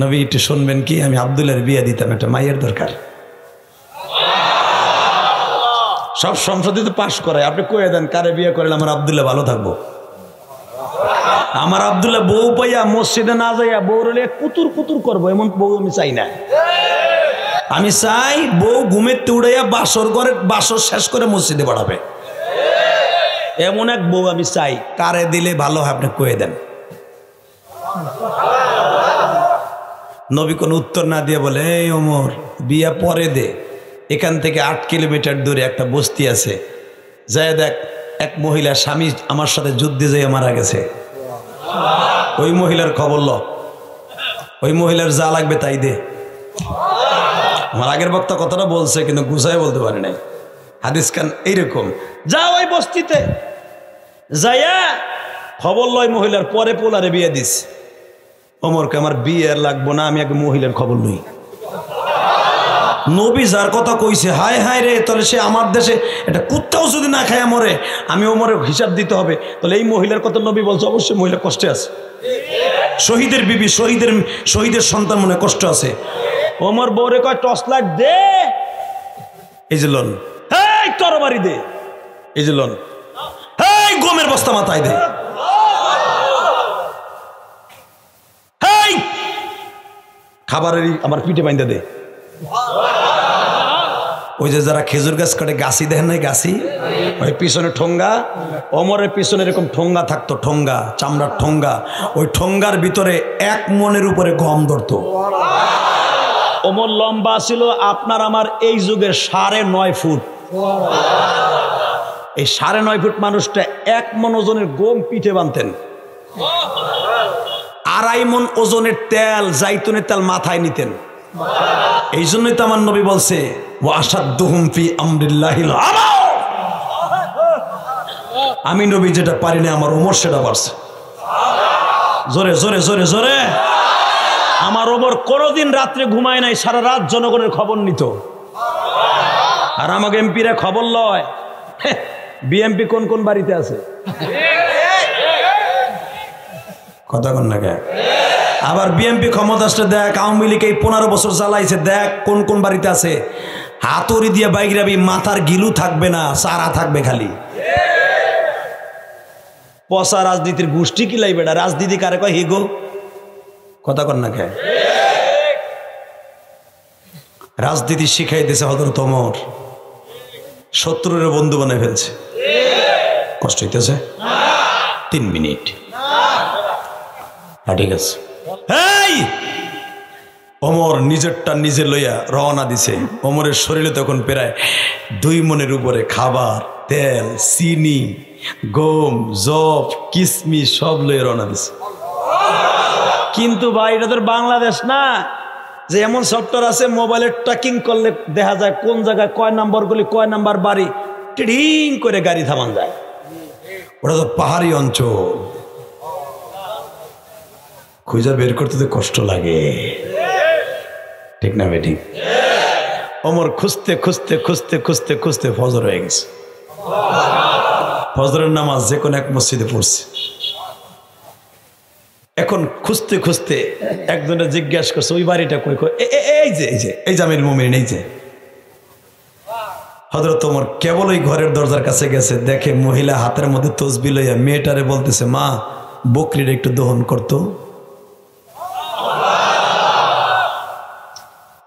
নবী একটু শুনবেন কি, আমি আবদুল্লাহর বিয়ে দিতাম, একটা মাইয়ের দরকার। সব সংসদে তো পাশ করে, আপনি কয়ে দেন কারে বিয়ে করলে আমার আবদুল্লাহ ভালো থাকবো। আমার আবদুল্লাহ বউ পাইয়া মসজিদে না যাইয়া বউ রলে কুতুর কুতুর করবো, এমন বউ আমি চাই না। আমি চাই বউ ঘুমের উড়াইয়া বাসর শেষ করে মসজিদে বাড়াবে, এমন এক বউ আমি চাই। কারে দিলে ভালো হয় আপনি কয়ে দেন। নবী কোন উত্তর না দিয়ে বলে, এই ওমর বিয়া পরে দে, এখান থেকে 8 কিলোমিটার দূরে একটা বস্তি আছে, যাই দেখ এক মহিলা স্বামী আমার সাথে যুদ্ধে যাইয়া মারা গেছে। ওই মহিলার খবর ল, ওই মহিলার যা লাগবে তাই দে। আমার আগের বক্তা কথাটা বলছে, কিন্তু গুছাই বলতে পারে নাই। হাদিস খান এইরকম, যা ওই বস্তিতে যাইয়া খবর লয় মহিলার, পরে পোলারে বিয়ে দিস। ওমরকে আমার বিয়ে লাগবো না, আমি আগে মহিলার খবর লই। নবী যার কথা কইছে, হায় হায় রে, তাহলে সে আমার দেশে এটা কুত্তাও যদি না খায় মরে, আমি ওমরের হিসাব দিতে হবে। তাহলে এই মহিলার কথা নবী বলছে, অবশ্যই মহিলা কষ্টে আছে। শহীদের বিবি, শহীদের সন্তান মনে কষ্ট আছে। ওমর বউরে কয়, টর্চ লাইট দে, এই যে লোন, এই তরবারি দে, এই যে লোন, এই গমের বস্তা মাথায় দে, এই খাবারের আমার পিঠে বাইন্দা দে। ওই যে যারা খেজুর গাছ কাটে, গাছি দেখেন নাই, গাছি, ওই পিছনে ঠোঙ্গা, ওমরের পিছনে এরকম ঠোঙ্গা থাকতো, ঠোঙ্গা, চামড়ার ঠোঙ্গা। ওই ঠোঙ্গার ভিতরে 1 মণের উপরে গম ধরতো। ওমর লম্বা ছিল আপনার আমার এই যুগের 9.5 ফুট। এই 9.5 ফুট মানুষটা 1 মণ ওজনের গম পিঠে বানতেন। 2.5 মণ ওজনের তেল, জাইতুনের তেল মাথায় নিতেন। এই জন্যই তো আমার নবী বলছে, ওয়াসাদুহুম ফি আমরিল্লাহিল আমাল। আমি নবী যেটা পারি না, আমার ওমর সেটা পারছে। জোরে জোরে জোরে জোরে। আমার ওমর কোনোদিন রাত্রে ঘুমায় নাই, সারা রাত জনগণের খবর নিত। আর আমাকে এমপিরা খবর লয়, বিএমপি কোন কোন বাড়িতে আছে। কথা কন না কে? আবার বিএমপি ক্ষমতা আসলে দেখ, আওয়ামী লীগ এই 15 বছর চালাইছে, দেখ কোন কোন বাড়িতে আছে। হাতুড়ি দিয়ে বাইক রাবি, মাথার গিলু থাকবে না, সারা থাকবে খালি। পচা রাজনীতির গোষ্ঠী কি লাইবে, রাজনীতি কারে কয় হিগো। কথা কন না কে? রাজনীতি শিখাই দিয়েছে হযরত ওমর, শত্রুর বন্ধু বানাই ফেলছে। কষ্ট হইতেছে? 3 মিনিট, ঠিক আছে। এই ওমর নিজেরটা নিজে লইয়া রওনা দিছে। ওমরের শরীরে তখন প্রায় 2 মণের উপরে খাবার, তেল, চিনি, গম, জব, কিসমিস সব লইয়া রওনা দিছে। কিন্তু ভাই এটা তো বাংলাদেশ না, যে এমন সফটওয়্যার আছে মোবাইলের ট্র্যাকিং করলে দেখা যায় কোন জায়গায় কয় নাম্বার গলি, কয় নাম্বার বাড়ি, টিডিং করে গাড়ি থামান যায়। ওটা তো পাহাড়ি অঞ্চল। খুঁজা বের করতে তো কষ্ট লাগে, ঠিক না বেটি? ওমর খুঁজতে খুঁজতে খুঁজতে খুঁজতে খুঁজতে ফজর হয়ে গেছে। ফজরের নামাজ যে কোনো এক মসজিদে পড়ছে। এখন খুঁজতে খুঁজতে একজনে জিজ্ঞাসা করছে ওই বাড়িটা কই? এই যে এই যে এই যে আমিরুল মুমিনিন, এই যে। হযরত ওমর কেবল ওই ঘরের দরজার কাছে গেছে, দেখে মহিলা হাতের মধ্যে তসবিহ লইয়া মেয়েটারে বলতেছে, মা বকরির একটু দহন করতো।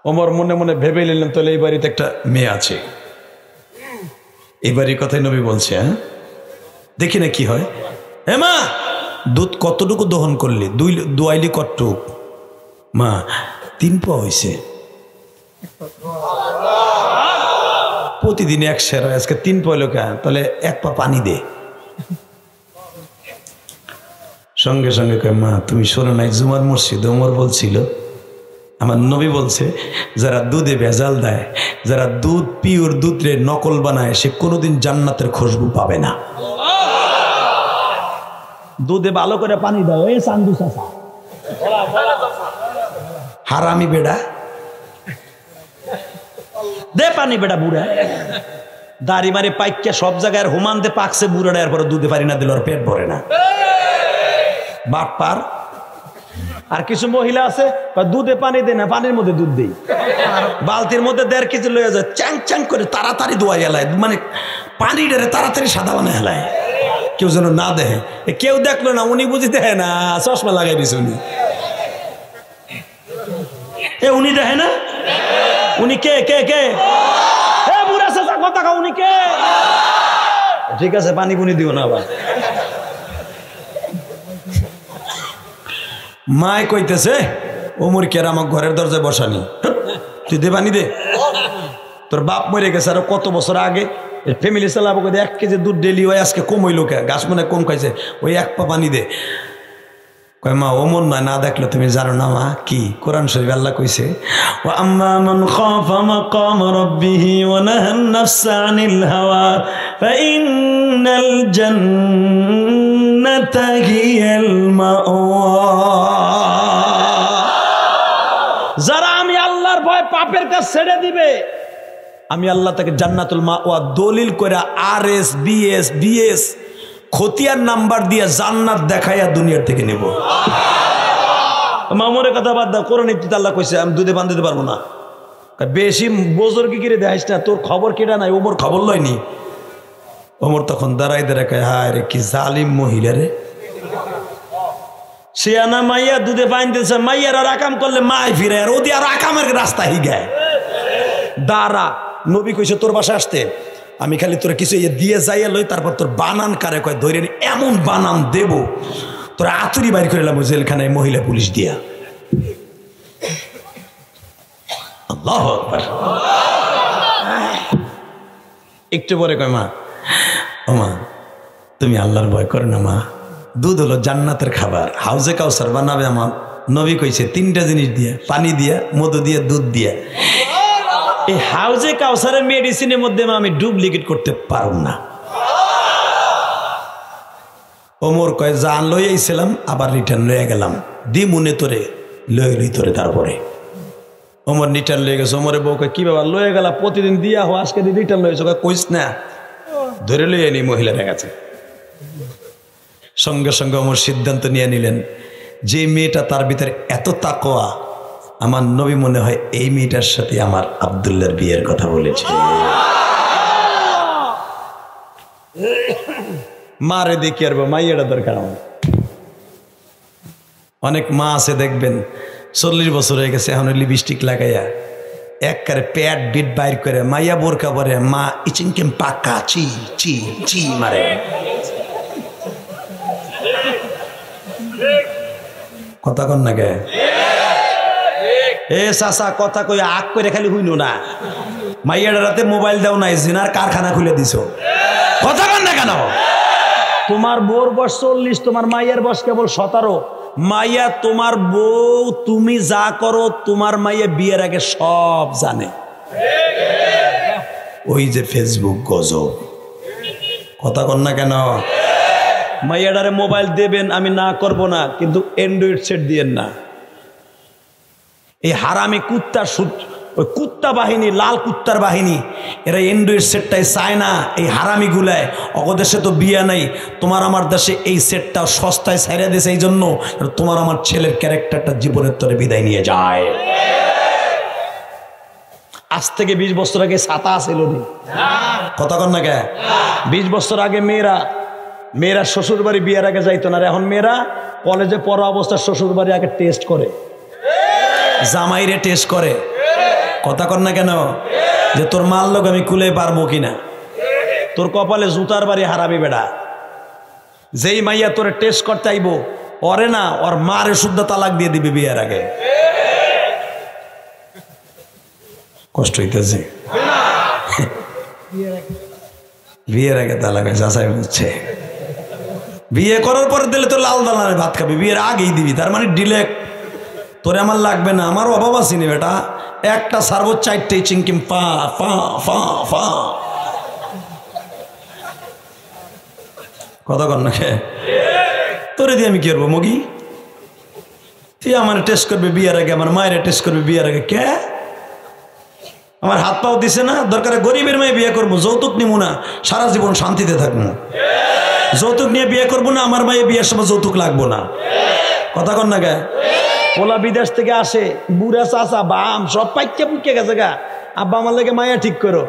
ওমর মনে মনে ভেবে নিলেন, তাহলে এই বাড়িতে একটা মেয়ে আছে, এই বাড়ির কথাই নবী বলছে। হ্যাঁ, দেখি না কি হয়। হে মা, দুধ কতটুকু দহন করলি? দুয়াইলি কতটুক? মা 3 পা হয়েছে। প্রতিদিন 1 সের হয়, আজকে 3 পা হইল কেন? তাহলে 1 পা পানি দে। সঙ্গে সঙ্গে কয়, মা তুমি শোনো নাই জুমার মসজিদ ওমর বলছিল, আমার নবী বলছে যারা দুধে ভেজাল দেয়, যারা দুধ পিওর দুধরে নকল বানায়, সে কোনোদিন জান্নাতের খুশবু পাবে না। দুধে ভালো করে পানি দাও, এই চান্দু চাচা হারামি বেড়া, দে পানি বেড়া বুড়া। দাড়ি মারি পাইকা সব জায়গায় হুমান দে পাকছে বুড়াটা, এরপরে দুধে পারি না দিল, আর পেট ভরে না। বাপ পার। আর কিছু মহিলা আছে দুধে পানি দেয় না, পানির মধ্যে দুধ দেই, বালতির মধ্যে 1.5 কেজি লয়ে যায়, চ্যাং চ্যাং করে তাড়াতাড়ি দোয়াই এলায়, মানে পানি ডেরে তাড়াতাড়ি সাদা বানায় এলায়, কেউ যেন না দেখে। কেউ দেখলো না, উনি বুঝি দেখে না, চশমা লাগাই দিছে উনি। উনি দেখে না, উনি কে কে কে? বুড়া চাচা কথা কা, উনি কে? ঠিক আছে, পানি পুনি দিও না আবার। মায় কইতেছে, ওমর কে আমার ঘরের দরজায় বসানি, তুই দে পানি দে। তোর বাপ মরে গেছে আরো কত বছর আগে, ফ্যামিলি চালাবো, 1 কেজি দুধ ডেলি হয়, আজকে কম হইল কে? গাছ মনে কম খাইছে, ওই 1 পা পানি দে। কয় মা ওমর নয়, না দেখলে তুমি জানো না মা কি? কোরআন শরীফ আল্লাহ কইছে, ওয়া আম্মা মান খাফা মাকাম রাব্বিহি ওয়া নাহান নাফসা আনিল হাওয়া ফাইন্নাল জান্নাতা হিয়াল মাওয়া। যারা আমি আল্লাহর ভয় পাপের কাজ ছেড়ে দিবে, আমি আল্লাহ তাকে জান্নাতুল মাওয়া দলিল করে RS BS BS খতিয়ার নাম্বার দিয়ে জান্নাত দেখাইয়া দুনিয়ার থেকে নেব। মামুরের কথা বাদ দাও, কোরআন ইত্তিতে আল্লাহ কইছে আমি দুধে বান দিতে পারবো না। বেশি বোজর কি করে দেখাইস না, তোর খবর কেটা নাই, ওমর খবর লয়নি। ওমর তখন দাঁড়াই দাঁড়ায় কয়, হায় রে কি জালিম মহিলা রে, সে আনা মাইয়া দুধে পাইন দিয়েছে, মাইয়ার আর আকাম করলে মায় ফিরে, আর ওদি আর আকামের রাস্তা হিগায়। দাঁড়া, নবী কইছে তোর বাসায় আসতে, আমি খালি তোরা কিছু দিয়ে যাইয়া লই, তারপর তোর বানান কারে কয় ধরে এমন বানান দেব তোরা আতুরি বাইর করে এলাম জেলখানায় মহিলা পুলিশ দিয়া। আল্লাহু আকবার। একটু পরে কয়, মা ও মা তুমি আল্লাহর ভয় করো না মা, দুধ হলো জান্নাতের খাবার, হাউজে কাউসার বানাবে আমার নবী কইছে 3টা জিনিস দিয়া, পানি দিয়া, মধু দিয়া, দুধ দিয়া। এই হাউজে কাউসারের মেডিসিনের মধ্যে আমি ডুপ্লিকেট করতে পারব না। ওমর কয় জান লই আইছিলাম, আবার রিটার্ন লয়ে গেলাম, দি মনে তোরে লই লই তোরে। তারপরে ওমর রিটার্ন লয়ে গেছে। ওমরের বউ কয় কি বাবা লয়ে গেলা, প্রতিদিন দিয়া হো, আজকে রিটার্ন লয়েছে? কইস না, ধরে লইয়ে নি মহিলার কাছে। সঙ্গে সঙ্গে ওমর সিদ্ধান্ত নিয়ে নিলেন, যে মেয়েটা তার ভিতরে এত তাকওয়া, আমার নবী মনে হয় এই মেয়েটার সাথে আমার আব্দুল্লাহর বিয়ের কথা বলেছে। মারে দেখি আর মাইয়াটা দরকার আমার। অনেক মা আছে দেখবেন 40 বছর হয়ে গেছে, এখন লিপস্টিক লাগাইয়া একবারে প্যাট বিট বাইর করে মাইয়া বোরকা পরে, মা ইচিনকেম পাকা চি চি চি মারে। কথা কন না গে? এ চাচা কথা কই আগ করে খালি হইল না, মাইয়ার রাতে মোবাইল দাও নাই, জিনার কারখানা খুলে দিছ। কথা কন না কেন? তোমার বউর বয়স 40, তোমার মাইয়ার বয়স কেবল 17। মাইয়া তোমার বউ, তুমি যা করো তোমার মাইয়া বিয়ের আগে সব জানে। ওই যে ফেসবুক গজব। কথা কন না কেন? মাইয়াডারে মোবাইল দেবেন, আমি না করব না, কিন্তু অ্যান্ড্রয়েড সেট দিয়েন না। এই হারামি কুত্তার ওই কুত্তা বাহিনী, লাল কুত্তার বাহিনী, এরা অ্যান্ড্রয়েড সেটটাই চায় না। এই হারামি গুলায় অগদেশে তো বিয়া নাই, তোমার আমার দেশে এই সেটটা সস্তায় ছাইড়া দিয়েছে, এই জন্য তোমার আমার ছেলের ক্যারেক্টারটা জীবনের তরে বিদায় নিয়ে যায়। আজ থেকে 20 বছর আগে ছাতা ছিল নি, কথা কন না কে? 20 বছর আগে মেয়েরা শ্বশুর বাড়ি বিয়ের আগে যাইতো না, আর এখন মেয়েরা কলেজে পড়া অবস্থায় শ্বশুর বাড়ি আগে টেস্ট করে, জামাইরে টেস্ট করে। কথা কন না কেন? যে তোর মাল লোক আমি কুলে পারবো কিনা, তোর কপালে জুতার বাড়ি হারাবি বেড়া। যেই মাইয়া তোরে টেস্ট করতে আইবো, ওরে না ওর মারে শুদ্ধ তালাক দিয়ে দিবি বিয়ের আগে। কষ্ট হইতেছে, বিয়ের আগে তালাক যাচাই হচ্ছে। বিয়ে করার পরে দিলে তো লাল দালানে ভাত খাবি, বিয়ের আগেই দিবি, তার মানে ডিলেক। তোরে আমার লাগবে না, আমার অভাব আসেনি বেটা, একটা সার্বো 4টে চিংকিম ফা ফা ফা ফা। কথা কর না, তোরে দিয়ে আমি কি করবো মগি? তুই আমার টেস্ট করবে বিয়ের আগে, আমার মায়ের টেস্ট করবে বিয়ের আগে। কে আমার হাত পাও দিছে না, দরকারে গরিবের মেয়ে বিয়ে করবো, যৌতুক নিবো না, সারা জীবন শান্তিতে থাকবো। যৌতুক নিয়ে বিয়ে করবো না, আমার মায়ের বিয়ের সময় যৌতুক লাগবো না। কথা কন না গে? পোলা বিদেশ থেকে আসে, বুড়া চাচা বাম সব পাইকে পুকে গেছে গা, আব্বা আমার লাগে মায়া ঠিক করো।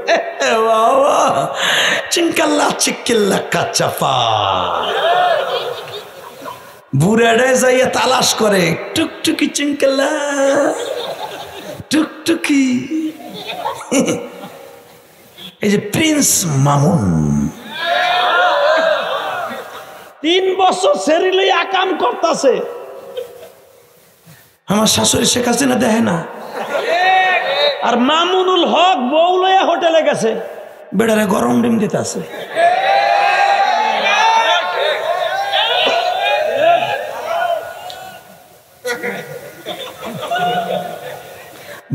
চিঙ্কাল্লা চিক্কিল্লা কাচ্চাপা, বুড়াটায় যাইয়া তালাশ করে, টুকটুকি চিঙ্কাল্লা টুকটুকি। এই যে প্রিন্স মামুন 3 বছর সেরিলে আকাম করতেছে, আমার শাশুড়ি শেখ হাসিনা দেখে না। আর মামুনুল হক বউ লইয়া হোটেলে গেছে, বেড়ারে গরম ডিম দিতে আছে।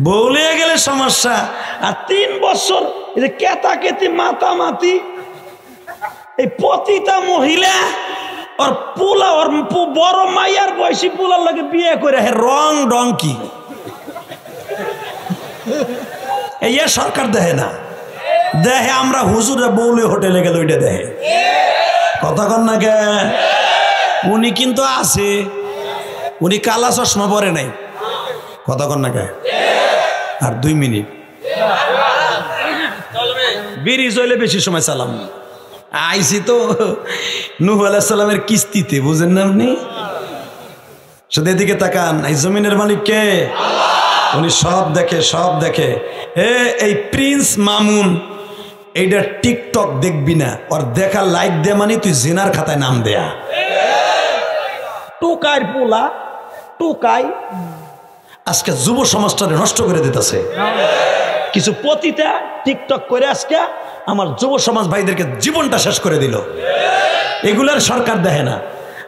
বউ লইয়া গেলে সমস্যা, আর 3 বছর এই যে কেতা কেতি মাতামাতি, এই পতিতা মহিলা ওর পোলা, ওর বড় মাইয়ার বয়সী পোলার লাগে বিয়ে করে রং ডং কি এই সরকার দেখে না, দেখে আমরা হুজুরে বউলে হোটেলে গেলে ওইটা দেখে। কথা কন না কে? উনি কিন্তু আছে, উনি কালা চশমা পরে নাই। কথা কন না কে? আর 2 মিনিট ব্রিজ হইলে বেশি সময় চালাম। আইসি তো নূহ আলাইহিস সালামের কিস্তিতে, বুঝেন না আপনি? শুধু এদিকে তাকান, এই জমিনের মালিক কে? উনি সব দেখে, সব দেখে। এই প্রিন্স মামুন, এইটা টিকটক দেখবি না, ওর দেখা লাইক দে মানে তুই জিনার খাতায় নাম দেয়া। টোকাই পোলা, টোকাই আজকে যুব সমাজটারে নষ্ট করে দিতেছে। কিছু পতিতা টিকটক করে আজকে আমার যুব সমাজ ভাইদেরকে জীবনটা শেষ করে দিল। এগুলার সরকার দেখে না।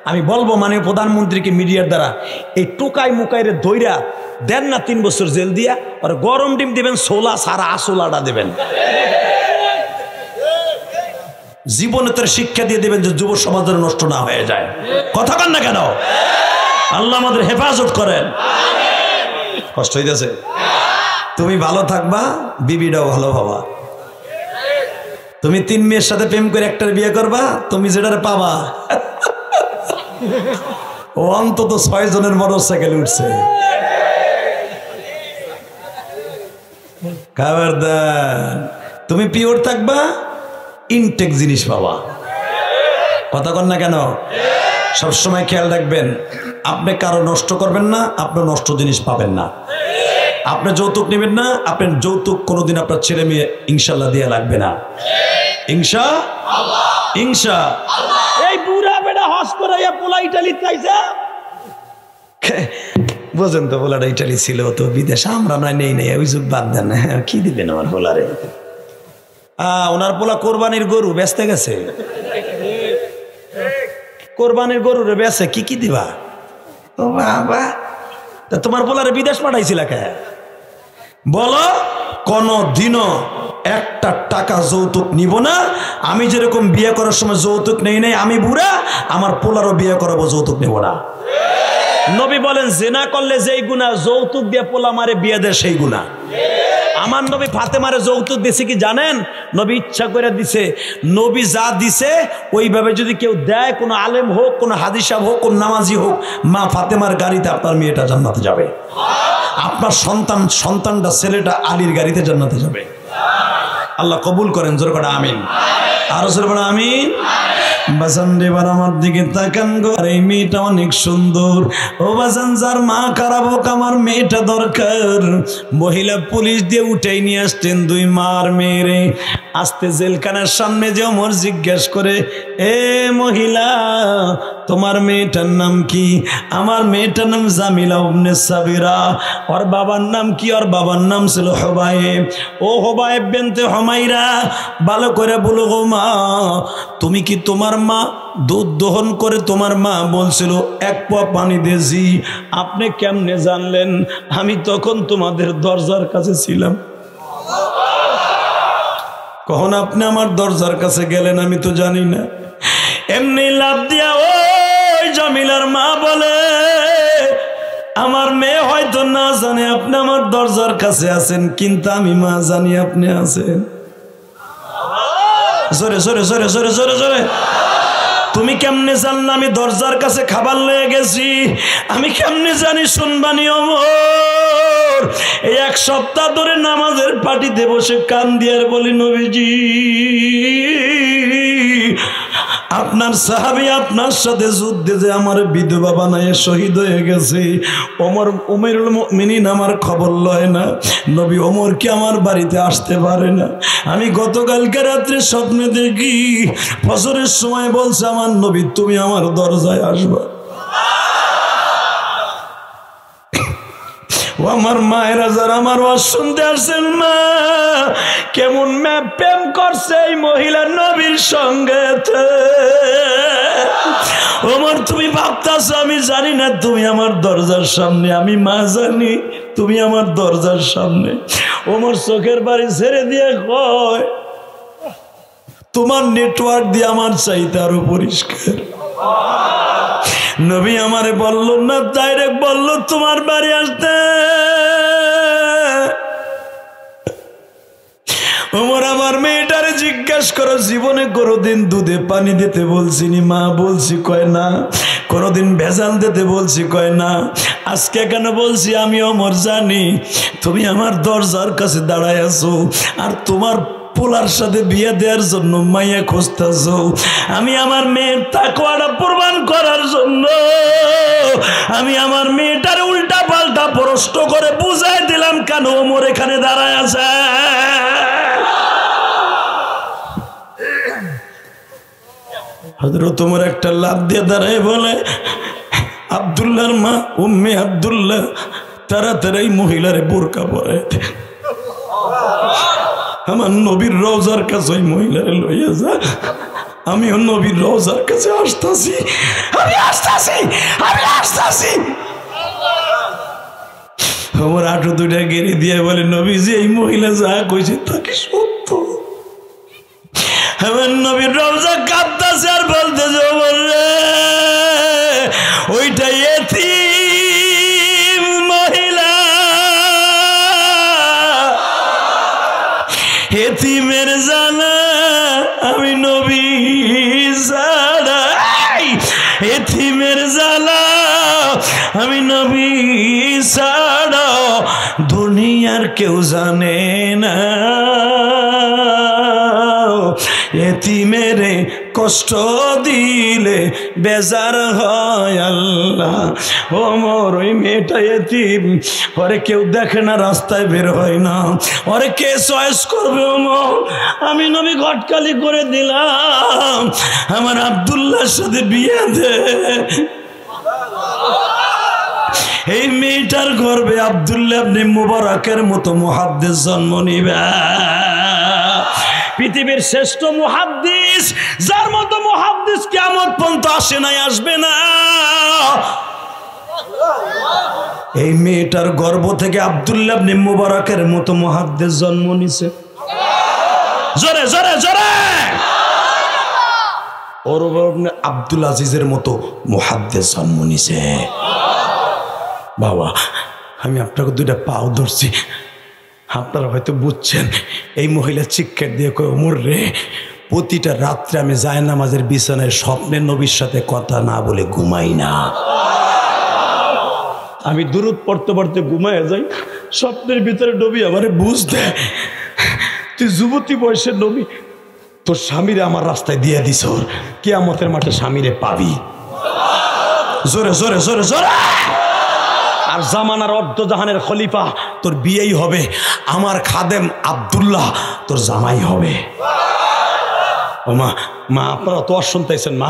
আমি বলবো মাননীয় প্রধানমন্ত্রীকে মিডিয়ার দ্বারা এই টোকাই মুকাইরে ধইরা দেন না 3 বছর জেল দিয়া, আর গরম ডিম দিবেন, সোলা সারা আসোলাটা দেবেন, জীবনে তোর শিক্ষা দিয়ে দিবেন যে যুব সমাজের নষ্ট না হয়ে যায়। কথা বল না কেন? আল্লাহ আমাদের হেফাজত করেন। কষ্ট হইতেছে? তুমি ভালো থাকবা, বিবিটাও ভালো হবা। তুমি 3 মেয়ের সাথে প্রেম করে একটার বিয়ে করবা, তুমি যেটার পাবা ও অন্তত 6 জনের মোটরসাইকেল উঠছে। খবরদার, তুমি পিওর থাকবা, ইনটেক জিনিস পাবা। কথা কন না কেন? সবসময় খেয়াল রাখবেন, আপনি কারো নষ্ট করবেন না, আপনি নষ্ট জিনিস পাবেন না। আপনি যৌতুক নেবেন না, আপনি যৌতুক কোনোদিন আপনার ছেলে মেয়ে ইনশাল্লাহ দিয়ে লাগবে না। এই বুড়া বেটা হস করে পোলা ইটালি চাইছে, বোঝেন তো, পোলাটা ইটালি ছিল তো বিদেশ, আমরা না নেই নেই, ওই যুগ বাদ দেন। কি দিবেন আমার পোলারে? ওনার পোলা কোরবানির গরু বেচতে গেছে, কোরবানির গরু রে বেচে, কি কি দিবা? ও বাবা, তোমার পোলারে বিদেশ পাঠাইছিল কে বলো? কোন দিনও একটা টাকা যৌতুক নিব না। আমি যেরকম বিয়ে করার সময় যৌতুক নেই নাই, আমি বুড়া, আমার পোলারও বিয়ে করাবো, যৌতুক নেব না। নবী বলেন জিনা করলে যেই গুনাহ যৌতুক দিয়ে পোলা মারে বিয়ে দেয় সেই গুনাহ। আমার নবী ফাতেমারে যৌতুক দিছে কি জানেন? নবী ইচ্ছা করে দিছে। নবী যা দিছে ওইভাবে যদি কেউ দেয়, কোনো আলেম হোক, কোনো হাদিস সাহেব হোক, কোন নামাজি হোক, মা ফাতেমার গাড়িতে আপনার মেয়েটা জান্নাতে যাবে, আপনার সন্তানটা ছেলেটা আলীর গাড়িতে জান্নাতে যাবে। আল্লাহ কবুল করেন, জোরে করে আমিন। আরো জোরে করে আমিন। বাজান এবার আমার দিকে তাকান গো, আর এই মেয়েটা অনেক সুন্দর। ও বাজান, যার মা খারাপ হোক, আমার মেয়েটা দরকার। মহিলা পুলিশ দিয়ে উঠাই নিয়ে আসতেন দুই মার মেয়েরে। আস্তে জেলখানার সামনে যে ওমর জিজ্ঞেস করে, এ মহিলা, তোমার মেয়েটার নাম কি? আমার মেয়েটার নাম জামিলা ইবনে সাবিরা। ওর বাবার নাম কি? ওর বাবার নাম ছিল হুবাইব। ও হুবাইব বিনতে হুমাইরা, ভালো করে বলো গো মা, তুমি কি তোমার মা দুধ দহন করে তোমার মা বলছিল এক পোয়া পানি দিয়েছি? আপনি কেমনে জানলেন? আমি তখন তোমাদের দরজার কাছে ছিলাম। কখন আপনি আমার দরজার কাছে গেলেন আমি তো জানি না। এমনি লাভ দিয়া ওই জামিলার মা বলে, আমার মেয়ে হয়তো না জানে আপনি আমার দরজার কাছে আছেন, কিন্তু আমি মা জানি আপনি আছেন। জোরে জোরে জোরে জোরে জোরে জোরে। তুমি কেমনে জানলে আমি দরজার কাছে খাবার লয়ে গেছি? আমি কেমনে জানি? শুনবানি ওমর, এই এক সপ্তাহ ধরে নামাজের পাটিতে বসে কান দিয়ার বলি, নবীজি, আপনার সাহাবী আপনার সাথে যুদ্ধে যে আমার বিধবা বানায় শহীদ হয়ে গেছে, উমরুল মুমিনিন আমার খবর লয় না। নবী ওমর কি আমার বাড়িতে আসতে পারে না? আমি গতকালকে রাত্রে স্বপ্নে দেখি ফজরের সময় বলছে আমার নবী, তুমি আমার দরজায় আসবা। ও আমার মায়েরা যারা আমার ওয়াজ শুনতে আসেন, মা কেমন প্রেম করছে এই মহিলা নবীর সঙ্গে। ওমর, তুমি ভাবতাছো আমি জানি না তুমি আমার দরজার সামনে, আমি মা জানি তুমি আমার দরজার সামনে। ওমর চোখের বাড়ি ছেড়ে দিয়ে কয়, তোমার নেটওয়ার্ক দিয়ে আমার চাইতে আরো পরিষ্কার। নবী আমারে বলল না, ডাইরেক্ট বলল তোমার বাড়ি আসতে। ওমর আমার মেয়েটারে জিজ্ঞাসা করো, জীবনে কোনোদিন দুধে পানি দিতে বলছিনি? মা বলছি, কয় না। কোনোদিন ভেজাল দিতে বলছি? কয় না। আজকে কেন বলছি? আমি ওমর জানি তুমি আমার দরজার কাছে দাঁড়ায় আছো, আর তোমার পোলার সাথে বিয়ে দেওয়ার জন্য মাইয়া খুঁজতেছ। আমি আমার মেয়ের তাকওয়াটা প্রমাণ করার জন্য আমি আমার মেয়েটার উল্টা পাল্টা প্রশ্ন করে বুঝাই দিলাম কেন ওমর এখানে দাঁড়ায় আছে। হযরত ওমর একটা লাফ দিয়ে দাঁড়ায় বলে, আব্দুল্লাহর মা উম্মে আব্দুল্লাহ, তাড়াতাড়ি মহিলারে বোরকা পরায় দে। আমার নবীর রওজার কাছে ওই মহিলারে লইয়া যা। আমিও নবীর রওজার কাছে আসতেছি, আমি আসতেছি, আমি আসতেছি। আমার আঁটু দুইটা গেড়ে দিয়ে বলে, নবীজি এই মহিলা যা কইছে তা কি সত্য? আমার নবীর রওজা কাঁদতেছে আর বলতেছে, ওইটা এতিম মহিলা, এতিমের জানা আমি নবী জানা, এতিমের জানা আমি নবী ছাড়া দুনিয়ার কেউ জানে না। এতিমেরে কষ্ট দিলে বেজার হয় আল্লাহ। ওমর ওই মেয়েটা এতিম, ওরে কেউ দেখে না, রাস্তায় বের হয় না, ওরে কে চয়েস করবে? ওমর আমি নবী ঘটকালি করে দিলাম, আমার আব্দুল্লাহর সাথে বিয়ে দে। এই মেয়েটার গর্বে আব্দুল্লাহ ইবনে মুবারকের মতো মুহাদ্দিস জন্ম নিবে। পৃথিবীর শ্রেষ্ঠ মুহাদ্দিস, যার মতো মুহাদ্দিস কিয়ামত পর্যন্ত আসে নাই, আসবে না। এই মেয়েটার গর্ভ থেকে আব্দুল্লাহ ইবনে মুবারকের মতো মুহাদ্দিস জন্ম নিছে। জোরে জোরে জোরে। ওর আব্দুল আজিজের মতো মুহাদ্দিস জন্ম নিছে। বাবা আমি আপনাকে দুইটা পাও ধরছি, আপনারা হয়তো বুঝছেন। এই মহিলা চিৎকার দিয়ে কই, ওমর রে, প্রতিটা রাত্রে আমি জায়নামাজের বিছানায় স্বপ্নের নবীর সাথে কথা না বলে ঘুমাই না। আমি দুরূদ পড়তে পড়তে ঘুমায় যাই, স্বপ্নের ভিতরে নবী আমারে বুঝ দেয়, তুই যুবতী বয়সের নবী, তোর স্বামীরে আমার রাস্তায় দিয়ে দিস, কিয়ামতের মাঠে স্বামীরে পাবি। জোরে জোরে জোরে জোরে। আর জামানার অর্ধজাহানের খলিফা তোর বিয়েই হবে, আমার খাদেম আব্দুল্লাহ তোর জামাই হবে। ও মা, মা আপনারা তো শুনতেছেন মা,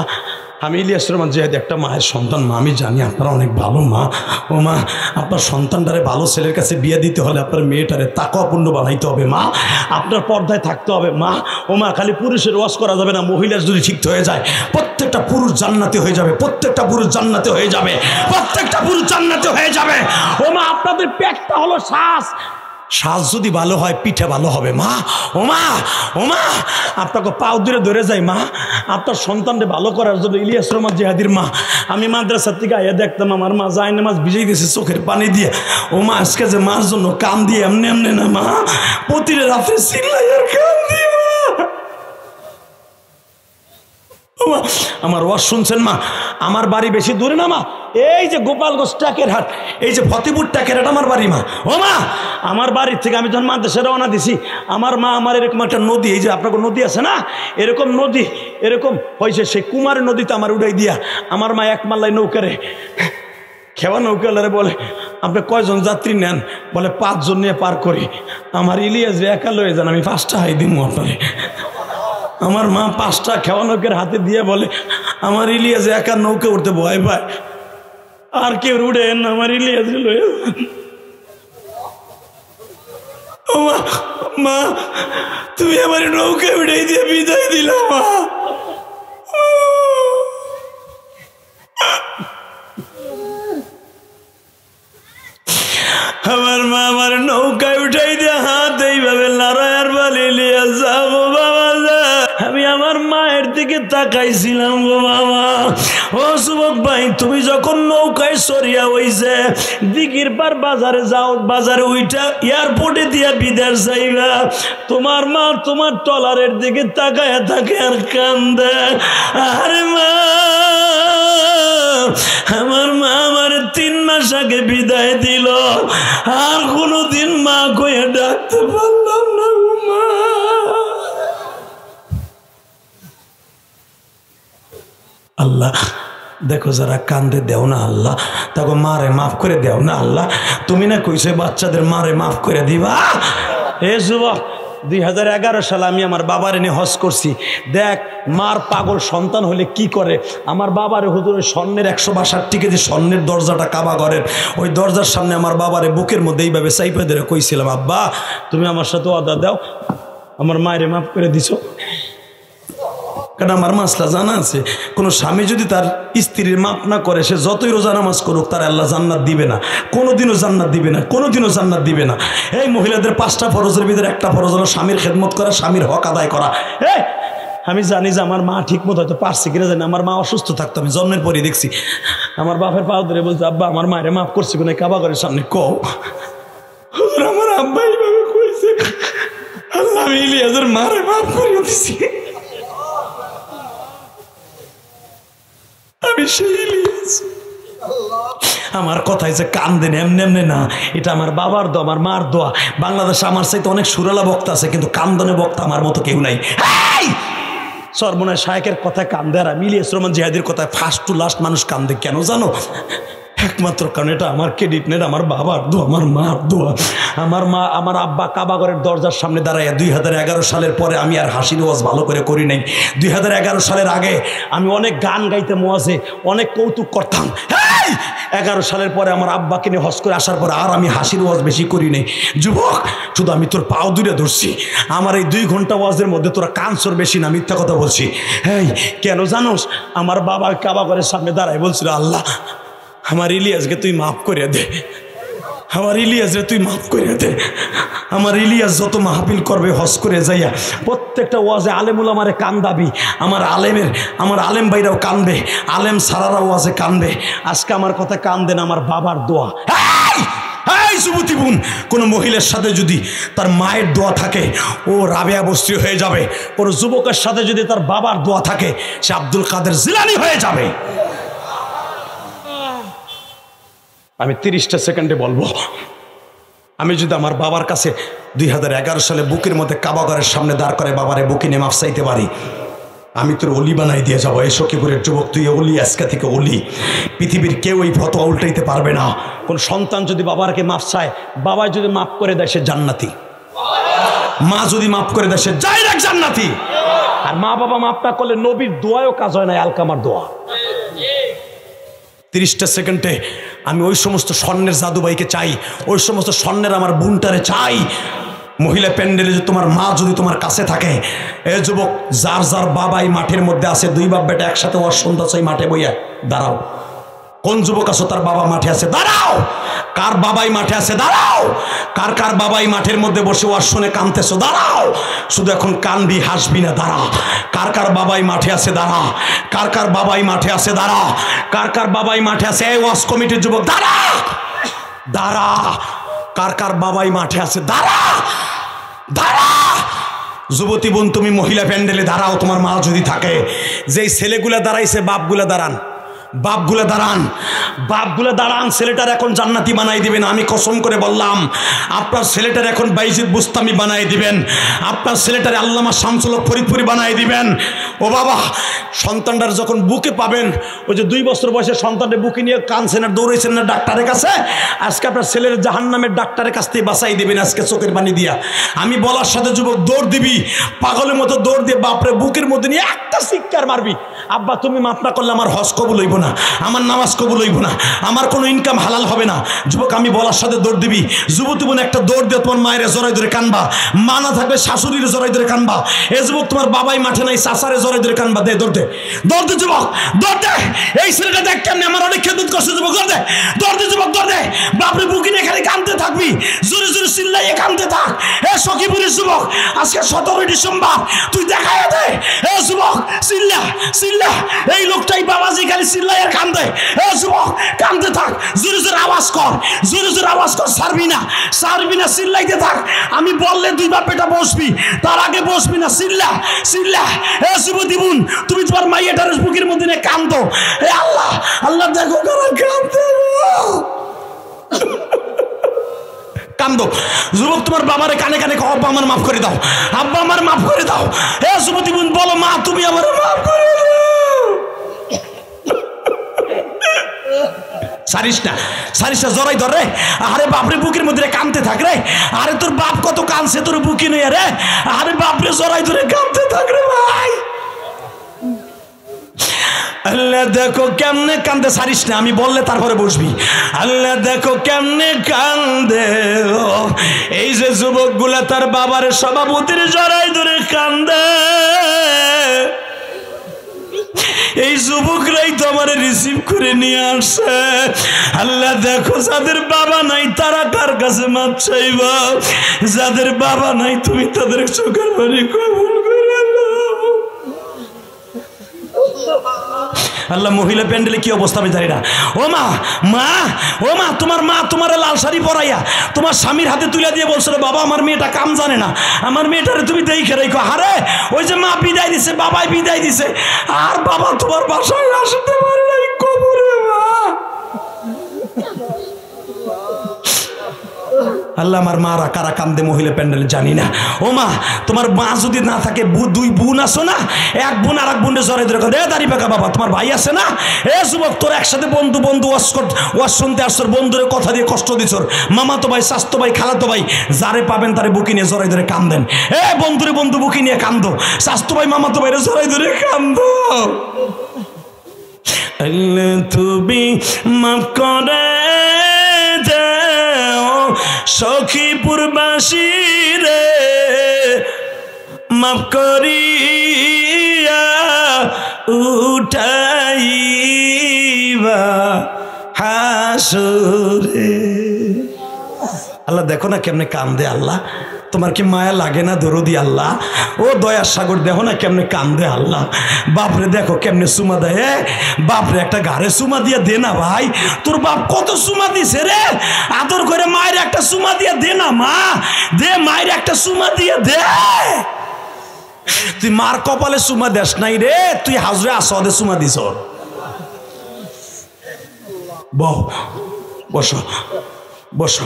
আমি ইলিয়াস রহমান জিহাদি একটা মায়ের সন্তান মা, আমি জানি আপনারা অনেক ভালো মা। ও মা, আপনার সন্তানটারে ভালো ছেলের কাছে বিয়ে দিতে হলে আপনার মেয়েটারে তাকওয়াপূর্ণ বানাইতে হবে মা, আপনার পর্দায় থাকতে হবে মা। ও মা, খালি পুরুষের ওয়াজ করা যাবে না, মহিলার যদি ঠিক হয়ে যায় প্রত্যেকটা পুরুষ জান্নাতে হয়ে যাবে, প্রত্যেকটা পুরুষ জান্নাতে হয়ে যাবে, প্রত্যেকটা পুরুষ জান্নাতে হয়ে যাবে। ও মা, আপনাদের পেটটা হলো শ্বাস, শ্বাস যদি ভালো হয় পিঠে ভালো হবে মা। ও মা, ও মা, আপনাকে পাও দূরে ধরে যায় মা, আপনার সন্তানকে ভালো করার জন্য ইলিয়াস রহমান জিহাদির মা, আমি মাদ্রাসা থেকে আইয়া দেখতাম আমার মা জায়নামাজ ভিজে গেছে চোখের পানি দিয়ে। ও মা, আজকে যে মার জন্য কান দিয়ে এমনি এমনি না মা, প্রতিটা রাত্রে চিল্লাই আর কান দিয়ে মা। আমার ওয়াজ শুনছেন মা, আমার বাড়ি বেশি দূরে না মা, এই যে গোপালগঞ্জ টাকের হাট, এই যে ফতেপুর টাকের হাট আমার বাড়ি মা। ও মা, আমার বাড়ির থেকে আমি যখন মাদ্রাসা রওনা দিছি, আমার মা আমার এরকম একটা নদী, এই যে আপনার নদী আছে না, এরকম নদী এরকম হয়েছে, সেই কুমারের নদীতে আমার উড়াই দিয়া আমার মা এক মাল্লায় নৌকারে খেওয়া নৌকালারে বলে, আপনি কয়জন যাত্রী নেন? বলে 5 জন নিয়ে পার করি। আমার ইলিয়াস একা লয়ে যান, আমি 5টা হাই দিব আপনারে। আমার মা 5টা খেওয়া নৌকের হাতে দিয়ে বলে, আমার ইলিয়াস একা নৌকা উঠতে ভয় পায়, আর কেউ উঠেন, আমার ইলিয়াস লয়ে যান। মা, তুমি আমার নৌকা উঠাই দিয়ে বিদায় দিল মা। আমার মা আমার নৌকায় উঠাই দিয়ে হাত এইভাবে লড়াইয়ার বলে লিয়া যাবো বাবা যা। আমি আমার মায়ের দিকে তাকাইছিলাম গো বাবা। ও যুবক ভাই, তুমি যখন নৌকায় সরিয়া হইছে দিঘির পার বাজারে যাও, বাজারে ওইটা এয়ারপোর্টে দিয়া বিদেশ যাইবা, তোমার মা তোমার ট্রলারের দিকে তাকায়া থাকে আর কান্দে। আরে মা, আমার মা আমার 3 মাস আগে বিদায় দিল, আর কোনোদিন মা কয়ে ডাকতে পারলাম না মা। আল্লাহ দেখো, যারা কান্দে দেও না আল্লাহ, তাকে মারে মাফ করে দেও না আল্লাহ। তুমি না কইছে বাচ্চাদের মারে মাফ করে দিবা। এ যুবক, 2011 সালে আমি আমার বাবার এনে হজ করছি। দেখ মার পাগল সন্তান হলে কি করে। আমার বাবার হুজুরের স্বর্ণের 162 কেজি স্বর্ণের দরজাটা কাবা ঘরের, ওই দরজার সামনে আমার বাবারে বুকের মধ্যে এইভাবে চাইপে ধরে কইছিলাম, আব্বা তুমি আমার সাথে ওয়াদা দাও, আমার মায়েরে মাফ করে দিছো। কারণ আমার মাসলা জানা আছে, কোনো স্বামী যদি তার স্ত্রীর মাপ না করে, সে যতই রোজা নামাজ করুক তার আল্লাহ জান্নাত দিবে না, কোনোদিনও জান্নাত দিবে না, কোনোদিনও জান্নাত দিবে না। এই মহিলাদের 5টা ফরজের ভিতরে একটা ফরজ হলো স্বামীর খেদমত করা, স্বামীর হক আদায় করা। আমি জানি যে আমার মা ঠিক মতো হয়তো পারছে কিনা জানি, আমার মা অসুস্থ থাকতো, আমি জন্মের পরই দেখছি। আমার বাপের পাও ধরে বলছে, আব্বা আমার মায়ের মাফ করছি কিনা কাবা ঘরের সামনে কও। আমার আব্বা এইভাবে কইছে, আল্লাহ আমি ইলিয়াসের মারে মাফ করে দিছি। আমার কথাই যে কান দেন এমনি এমনি না, এটা আমার বাবার দোয়া, আমার মার দোয়া। বাংলাদেশে আমার চাইতে অনেক সুরালা বক্তা আছে, কিন্তু কান্দনে বক্তা আমার মতো কেউ নাই। সর্বনাশ শায়েকের কথায় কান্দে, আর আমি ইলিয়াস রহমান জিহাদির কথায় ফার্স্ট টু লাস্ট মানুষ কান্দে। কেন জানো? একমাত্র কারণ এটা আমার ক্রেডিট নেই, আমার বাবার দোয়া, আমার মার দোয়া। আমার মা, আমার আব্বা কাবাঘরের দরজার সামনে দাঁড়ায় 2011 সালের পরে আমি আর হাসির ওয়াজ ভালো করে করি নাই। 2011 সালের আগে আমি অনেক গান গাইতে ওয়াজে অনেক কৌতুক করতাম। 11 সালের পরে আমার আব্বাকে নিয়ে হজ করে আসার পরে আর আমি হাসির ওয়াজ বেশি করি নাই। যুবক, শুধু আমি তোর পাও দূরে ধরছি, আমার এই 2 ঘন্টা ওয়াজের মধ্যে তোরা কানসর বেশি না, মিথ্যা কথা বলছি। কেন জানোস? আমার বাবা কাবাঘরের সামনে দাঁড়ায় বলছিল, আল্লাহ আমার ইলিয়াসকে তুই মাফ করে দে। আমার ইলিয়াস রে তুই মাফ করে দে। আমার ইলিয়াস যত মাহফিল করবে হজ করে যাইয়া প্রত্যেকটা ওয়াজে আলেমুল আমারে কান্দাবি, আমার আলেম ভাইরাও কানবে, আলেম সারারা ওয়াজে কানবে। আজকে আমার কথা কানদেন, আমার বাবার দোয়া। এই যুবতী বোন, কোনো মহিলার সাথে যদি তার মায়ের দোয়া থাকে ও রাবেয়া বস্তি হয়ে যাবে। কোনো যুবকের সাথে যদি তার বাবার দোয়া থাকে সে আব্দুল কাদের জিলানী হয়ে যাবে। আমি 30টা সেকেন্ডে বলবো, আমি যদি আমার বাবার কাছে 2011 সালে বুকের মধ্যে কাবাগরের সামনে দাঁড় করে বাবারে বুকে নিয়ে মাফ চাইতে পারি, আমি তোর অলি বানাই দিয়ে যাবো। এই সখীপুরের যুবক তুই অলি, আজকে থেকে অলি। পৃথিবীর কেউ এই ফতোয়া উল্টাইতে পারবে না। কোন সন্তান যদি বাবাকে মাফ চায়, বাবা যদি মাফ করে দেয় সে জান্নাতি, মা যদি মাফ করে দেয় সে ডাইরেক্ট জান্নাতি। আর মা বাবা মাফ না করলে নবীর দোয়াও কাজ হয় না, আলকামার দোয়া। 30টা সেকেন্ডে আমি ওই সমস্ত স্বর্ণের জাদুবাইকে চাই, ওই সমস্ত স্বর্ণের আমার বোনটারে চাই। মহিলা প্যান্ডেলে যে তোমার মা যদি তোমার কাছে থাকে, এ যুবক যার যার বাবাই মাঠের মধ্যে আছে, 2 বাপ বেটা একসাথে ওর সন্ধ্যা চাই মাঠে বইয়া দাঁড়াও। কোন যুবক আছো তার বাবা মাঠে আছে দাঁড়াও? কার বাবাই মাঠে আছে দাঁড়াও? কার কার বাবাই মাঠের মধ্যে বসে ওয়াজ শুনে কাঁদতেছো দাঁড়াও? শুধু এখন কানবি, হাসবি না, দাঁড়া। কার কার বাবাই মাঠে আছে দাঁড়া। কার কার বাবাই মাঠে আছে দাঁড়া। কার কার বাবাই মাঠে আছে, এই ওয়াজ কমিটির যুবক দাঁড়া, দাঁড়া। কার কার বাবাই মাঠে আছে দাঁড়া, দাঁড়া। যুবতী বোন তুমি মহিলা প্যান্ডেলে দাঁড়াও, তোমার মা যদি থাকে। যেই ছেলেগুলা দাঁড়াইছে বাপগুলা দাঁড়ান, বাপগুলা দাঁড়ান, বাপগুলা দাঁড়ান। ছেলেটার এখন জান্নাতি বানাই দিবেন। আমি কসম করে বললাম, আপনার ছেলেটার এখন বাইজিদ বুস্তামি বানাই দিবেন, আপনার ছেলেটারে আল্লামা শামসুল হক ফরিদপুরি বানাই দিবেন। ও বাবা, সন্তানটার যখন বুকে পাবেন, ওই যে 2 বছর বয়সে সন্তানটা বুকে নিয়ে কাঁদছেন আর দৌড়াইছেন না ডাক্তারের কাছে, আজকে আপনার ছেলের জাহান্নামের ডাক্তারের কাছ থেকে বাঁচাই দিবেন আজকে চোখের পানি দিয়া। আমি বলার সাথে যুবক দৌড় দিবি, পাগলের মতো দৌড় দিয়ে বাপরে বুকের মধ্যে নিয়ে একটা চিৎকার মারবি, আব্বা তুমি মাফ না করলে আমার হজ কবুল হইব না, আমার নামাজ কবুল হইব না, আমার কোনো ইনকাম হালাল হবে না। যুবক আমি বলার সাথে দৌড় দিবি। যুবতী বোন একটা দৌড় দিয়ে তোমার মায়ের জড়াই ধরে কানবা, মা না থাকলে শাশুড়ির জড়াই ধরে কানবা। এ যুবক তোমার বাবাই মাঠে নাই, চাচারে জড়াই ধরে কানবা। দে দৌড় দে, দৌড় দে যুবক, দৌড় দে। এই ছেলেটা দেখ কেমনে আমার অনেক খেদমত করছে যুবক, দৌড় দে, দৌড় দে যুবক, দৌড় দে। বাপরে বুকিনে এখানে কানতে থাকবি, জোরে জোরে চিল্লাইয়ে কানতে থাক। এ সখীপুরের যুবক, আজকে 17 ডিসেম্বর, তুই দেখায় দে। এ যুবক চিল্লা, চিল্লা। এই লোকটাই বাবাজি খালি চিল্লাই আর কান্দে। এ যুবক কান্দতে থাক, জোরে জোরে আওয়াজ কর, জোরে জোরে আওয়াজ কর, ছাড়বি না, ছাড়বি না, চিল্লাইতে থাক। আমি বললে 2 বাপ বেটা বসবি, তার আগে বসবি না, চিল্লা, চিল্লা। এ যুবতী বোন, তুমি তোমার মাইয়াটার বুকের মধ্যে নিয়ে কান্দো। এ আল্লাহ, আল্লাহ দেখো কারা কান্দে, কান্দো। যুবক তোমার বাবারে কানে কানে কও, আব্বা আমার মাফ করে দাও, আব্বা আমার মাফ করে দাও। এ যুবতী বোন বলো, মা তুমি আমার মাফ করে দাও। সারিস না, সারিস না, জড়াই ধর রে। আরে বাপরে বুকের মধ্যে কানতে থাক রে। আরে তোর বাপ কত কানছে তোর বুকে নিয়ে রে। আরে বাপরে জড়াই ধরে কানতে থাক রে ভাই। আল্লাহ দেখো কেমনে কান্দে, সারিস না, আমি বললে তারপরে বসবি। আল্লাহ দেখো কেমনে কান্দে। এই যে যুবক গুলা তার বাবার সভাপতির জড়াই ধরে কান্দে, এই যুবকরাই তো আমার রিসিভ করে নিয়ে আসে। আল্লাহ দেখো যাদের বাবা নাই তারা কার কাছে মাপ চাইবা, যাদের বাবা নাই তুমি তাদের চোখের পানি কবুল করে নাও। আল্লাহ মহিলা প্যান্ডেলে কি অবস্থা আমি জানি না। ও মা, মা, ও মা, তোমার মা তোমার লাল শাড়ি পরাইয়া তোমার স্বামীর হাতে তুলে দিয়ে বলছিল, বাবা আমার মেয়েটা কাম জানে না, আমার মেয়েটারে তুমি দেখে রেখো। আরে ওই যে মা বিদায় দিছে, বাবাই বিদায় দিছে, আর বাবা তোমার বাসায় আসতে পারে নাই, কবরে মা। আল্লাহ আমার মারা কারা কান্দে মহিলা প্যান্ডেলে জানি না। ও মা, তোমার মা যদি না থাকে, 2 বোন আসো না, এক বোন আর এক বোনের জড়াই ধরে এ দাঁড়ি পাকা বাবা তোমার ভাই আছে না। এ যুবক তোর একসাথে বন্ধু বন্ধু ওয়াজ শুনতে আসছর, বন্ধুরে কথা দিয়ে কষ্ট দিছর, মামাতো ভাই, স্বাস্থ্য ভাই, খালাতো ভাই, যারে পাবেন তারে বুকি নিয়ে জড়াই ধরে কান্দেন। এ বন্ধুরে বন্ধু বুকি নিয়ে কান্দো, স্বাস্থ্য ভাই মামাতো ভাইরে জড়াই ধরে কান্দো। আল্লাহ তুমি মাফ করে সখীপুরবাসী রে, মাফ করিয়া উঠাইবা হাসরে। আল্লাহ দেখো না কেমনে কান্দে, আল্লাহ তোমার কি মায়া লাগে না দরদি আল্লাহ? ও দয়ার সাগর দেখো না কেমনে কান্দে আল্লাহ। বাপরে দেখো কেমনে সুমা দেয়, বাপরে একটা ঘাড়ে সুমা দিয়ে দে না ভাই, তোর বাপ কত সুমা দিছে রে, আদর করে মায়ের একটা সুমা দিয়ে দে না, মা দে, মায়ের একটা সুমা দিয়ে দে। তুই মার কপালে সুমা দেশ নাই রে, তুই হাজরে আসাদে সুমা দিস। বসো বসো।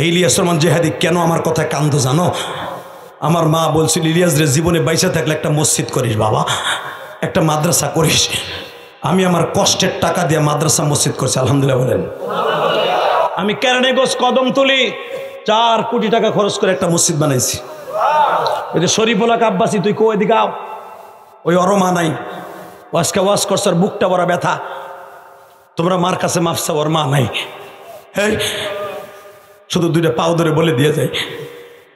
ইলিয়াস রহমান জেহাদি কেন আমার কথায় কান্দো জানো? আমার মা বলছিল ইলিয়াস রে জীবনে বাইসা থাকলে একটা মসজিদ করিস বাবা, একটা মাদ্রাসা করিস। আমি আমার কষ্টের টাকা দিয়ে মাদ্রাসা মসজিদ করছি, আলহামদুলিল্লাহ বলেন। আমি কেরানীগঞ্জ কদমতলী 4 কোটি টাকা খরচ করে একটা মসজিদ বানাইছি। ওই যে শরীফুল্লাহ আব্বাসী, তুই কো এদিকে আও, ওই অরমা নাই, ওয়াজকে ওয়াজ করছে, আর বুকটা বড় ব্যথা, তোমরা মার কাছে মাফসা, ওর মা নাই। হ্যাঁ, শুধু 2টা পাও ধরে বলে দিয়ে যায়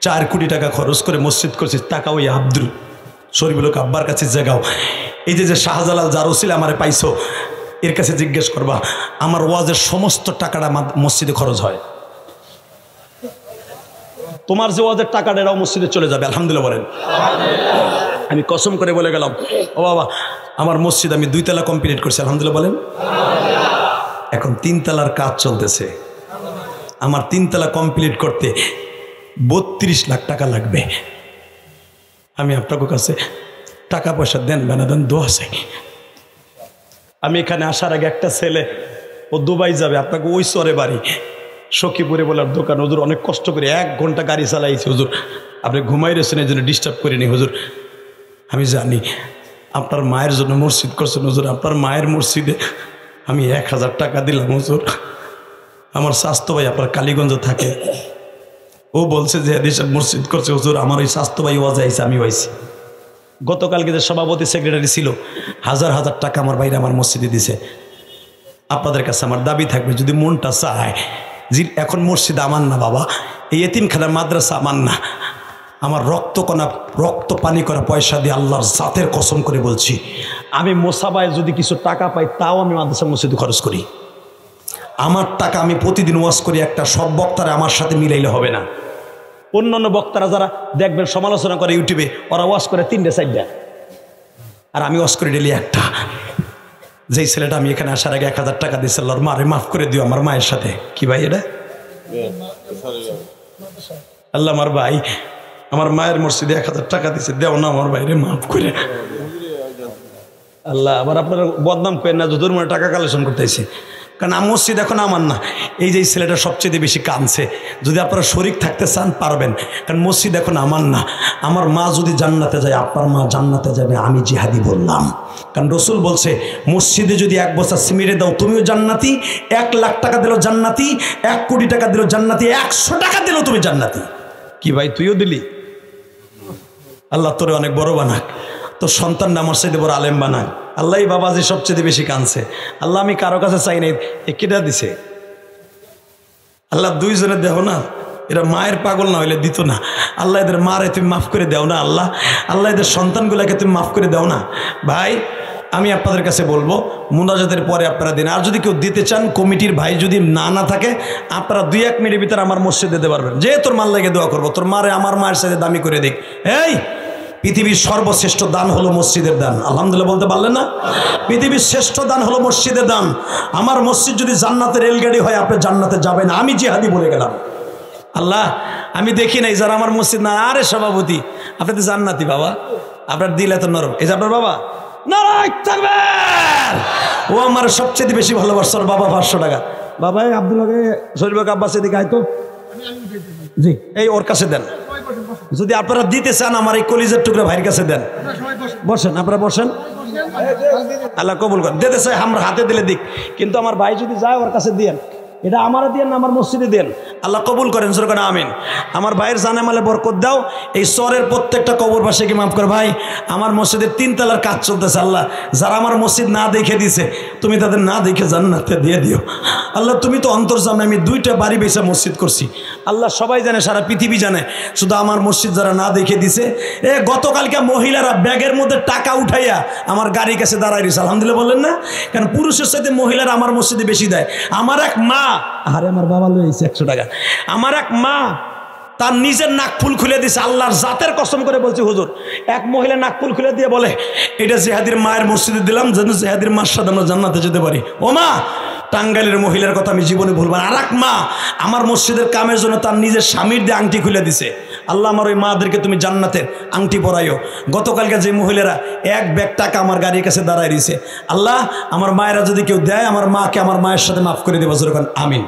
4 কোটি টাকা খরচ করে মসজিদ করছিস, টাকা ওই আব্দুল শরীফুল আব্বার কাছে জাগাও। এই যে শাহজালাল যার ওসিলা আমারে পাইছো, এর কাছে জিজ্ঞেস করবা আমার ওয়াজের সমস্ত টাকাটা মসজিদে খরচ হয়। তোমার যে ওয়াজের টাকাটা এরাও মসজিদে চলে যাবে, আলহামদুলিল্লাহ বলেন। আমি কসম করে বলে গেলাম, ও বাবা আমার মসজিদ আমি 2 তলা কমপ্লিট করছি, আলহামদুলিল্লাহ বলেন। এখন 3 তলার কাজ চলতেছে, আমার 3 তলা কমপ্লিট করতে 32 লাখ টাকা লাগবে। আমি আপনার কাছে টাকা পয়সা দেন বেনা দেন দোয়া চাই। আমি এখানে আসার আগে একটা ছেলে, ও দুবাই যাবে, আপনাকে ওই চরে বাড়ি সখীপুরে বলার দোকান, হুজুর অনেক কষ্ট করে 1 ঘন্টা গাড়ি চালাইছি হুজুর, আপনি ঘুমাই রয়েছেন এই জন্য ডিস্টার্ব করিনি হুজুর। আমি জানি আপনার মায়ের জন্য মসজিদ করছেন হুজুর, আপনার মায়ের মসজিদে আমি 1000 টাকা দিলাম হুজুর। আমার স্বাস্থ্য ভাই আপনার কালীগঞ্জ থাকে, ও বলছে যে এদেশে মসজিদ করছে হুজুর, আমার ওই স্বাস্থ্য ভাই ওয়াজ আইছে, আমি পাইছি। গতকালকে যে সভাপতি সেক্রেটারি ছিল 1000 টাকা আমার ভাইরা আমার মসজিদে দিছে। আপনাদের কাছে আমার দাবি থাকবে, যদি মনটা চায় যে এখন মসজিদ আমার না বাবা, এই এতিমখানা মাদ্রাসা আমার না, আমার রক্ত পানি করা পয়সা দিয়ে আল্লাহর জাতের কসম করে বলছি, আমি মোসাবায় যদি কিছু টাকা পাই তাও আমি মাদ্রাসা মসজিদে খরচ করি। আমার টাকা আমি প্রতিদিন ওয়াজ করি, একটা সব বক্তারা আমার সাথে মিলাইলে হবে না। অন্যান্য বক্তারা যারা দেখবেন সমালোচনা করে ইউটিউবে, ওরা ওয়াজ করে 3টে 4টে, আর আমি ওয়াজ করি ডেলি একটা। যেই ছেলেটা আমি এখানে আসার আগে 1000 টাকা দিয়েছে, আল্লাহর মারে মাফ করে দিও আমার মায়ের সাথে। কি ভাই এটা? আল্লাহ আমার ভাই আমার মায়ের মসজিদে 1000 টাকা দিয়েছে, দেও না আমার ভাইরে মাফ করে। আল্লাহ আবার আপনারা বদনাম করেন না, যদুর মনে টাকা কালেকশন করতেছে, কারণ মসজিদ এখন আমার না। এই যে ছেলেটা সবচেয়ে বেশি কাঁদছে, যদি আপনারা শরীক থাকতে চান পারবেন, কারণ মসজিদ এখন আমার না। আমার মা যদি জান্নাতে যায়, আপনার মা জান্নাতে যাবে, আমি জিহাদি বললাম। কারণ রসুল বলছে মসজিদে যদি 1 বস্তা সিমেন্ট দাও তুমিও জান্নাতি, 1 লাখ টাকা দিল জান্নাতি, 1 কোটি টাকা দিল জান্নাতি, 100 টাকা দিল তুমি জান্নাতি। কি ভাই তুইও দিলি? আল্লাহ তোরে অনেক বড় বানাক, তোর সন্তানটা আমার সাথে বড় আলেম বানাক। আল্লাহ বাবা যে সবচেয়ে বেশি কাঁদছে, আল্লাহ আমি কারো কাছে চাই নাই, কেটা দিছে আল্লাহ 2 জনের দেহ না, এরা মায়ের পাগল না হইলে দিত না। আল্লাহ এদের মারে তুমি মাফ করে দাও না আল্লাহ, আল্লাহ এদের সন্তানগুলোকে তুমি মাফ করে দাও না। ভাই আমি আপনাদের কাছে বলবো মুনাজাতের পরে আপনারা দিন, আর যদি কেউ দিতে চান কমিটির ভাই যদি না থাকে, আপনারা 2-1 মিনিটের ভিতরে আমার মসজিদে দিতে পারবেন। যে তোর মাল লাগে দোয়া করবো, তোর মারে আমার মায়ের সাথে দামি করে দিক। এই পৃথিবীর সর্বশ্রেষ্ঠ দান হলো মসজিদের দান, আলহামদুলিল্লাহ বলতে পারলেন না? পৃথিবীর শ্রেষ্ঠ দান হলো মসজিদের দান। আমার মসজিদ যদি জান্নাতের রেলগাড়ি হয়, আপনি জান্নাতে যাবেন, আমি জিহাদি বলে গেলাম। আল্লাহ আমি দেখি নাই যারা আমার মসজিদ না, আরে সভাপতি আপনি তো জান্নাতি বাবা, আপনার দিল এত নরম। এই যে আপনার বাবা নারায়ণ তাকবীর, ও আমার সবচেয়ে বেশি ভালোবাসার বাবা। 500 টাকা বাবা আব্দুল্লাহকে শরীফ আব্বাস এদিকে আয় তো, জি এই ওর কাছে দেন। যদি আপনারা দিতে চান আমার এই কলিজার টুকরা ভাইয়ের কাছে দেন। বসেন আপনারা বসেন, আল্লাহ কবুল করেন। দিতে চাই আমরা হাতে দিলে দিক, কিন্তু আমার ভাই যদি যায় ওর কাছে দিয়েন, এটা আমারও দিয়েন না আমার মসজিদে দেন, আল্লাহ কবুল করেন। জোরে করে আমিন। আমার ভাইয়ের জানামালে বরকত দাও, এই চরের প্রত্যেকটা কবরবাসীকে মাফ কর। ভাই আমার মসজিদের 3 তলার কাজ চলতেছে, আল্লাহ যারা আমার মসজিদ না দেখে দিছে তুমি তাদের না দেখে জান্নাতে দিয়ে দিও। আল্লাহ তুমি তো অন্তর্জামে, আমি 2টা বাড়ি বেচা মসজিদ করছি। আল্লাহ সবাই জানে, সারা পৃথিবী জানে, শুধু আমার মসজিদ যারা না দেখে দিছে। গতকালকে মহিলারা ব্যাগের মধ্যে টাকা উঠাইয়া আমার গাড়ির কাছে দাঁড়াই রয়েছে, আলহামদুলিল্লাহ বললেন না? কারণ পুরুষের সাথে মহিলারা আমার মসজিদে বেশি দেয়। আমার এক মা, আরে আমার বাবা লইছে 100 টাকা, আমার এক মা তার নিজের নাকফুল খুলে দিয়েছে, আল্লাহর জাতের কসম করে বলছে হুজুর। এক মহিলা নাকফুল খুলে দিয়ে বলে, এটা জেহাদির মায়ের মসজিদে দিলাম যেন জেহাদির মার সাথে আমরা জান্নাতে যেতে পারি। ও মা, টাঙ্গাইলের মহিলার কথা আমি জীবনে ভুলব না। আর এক মা আমার মসজিদের কামের জন্য তার নিজের স্বামীর দিয়ে আংটি খুলে দিছে। আল্লাহ আমার ওই মাদেরকে তুমি জান্নাতের আংটি পরাইও। গতকালকে যে মহিলারা 1 ব্যাগ টাকা আমার গাড়ির কাছে দাঁড়ায় দিয়েছে, আল্লাহ আমার মায়েরা যদি কেউ দেয়, আমার মাকে আমার মায়ের সাথে মাফ করে দেবো, যেরকম আমিন।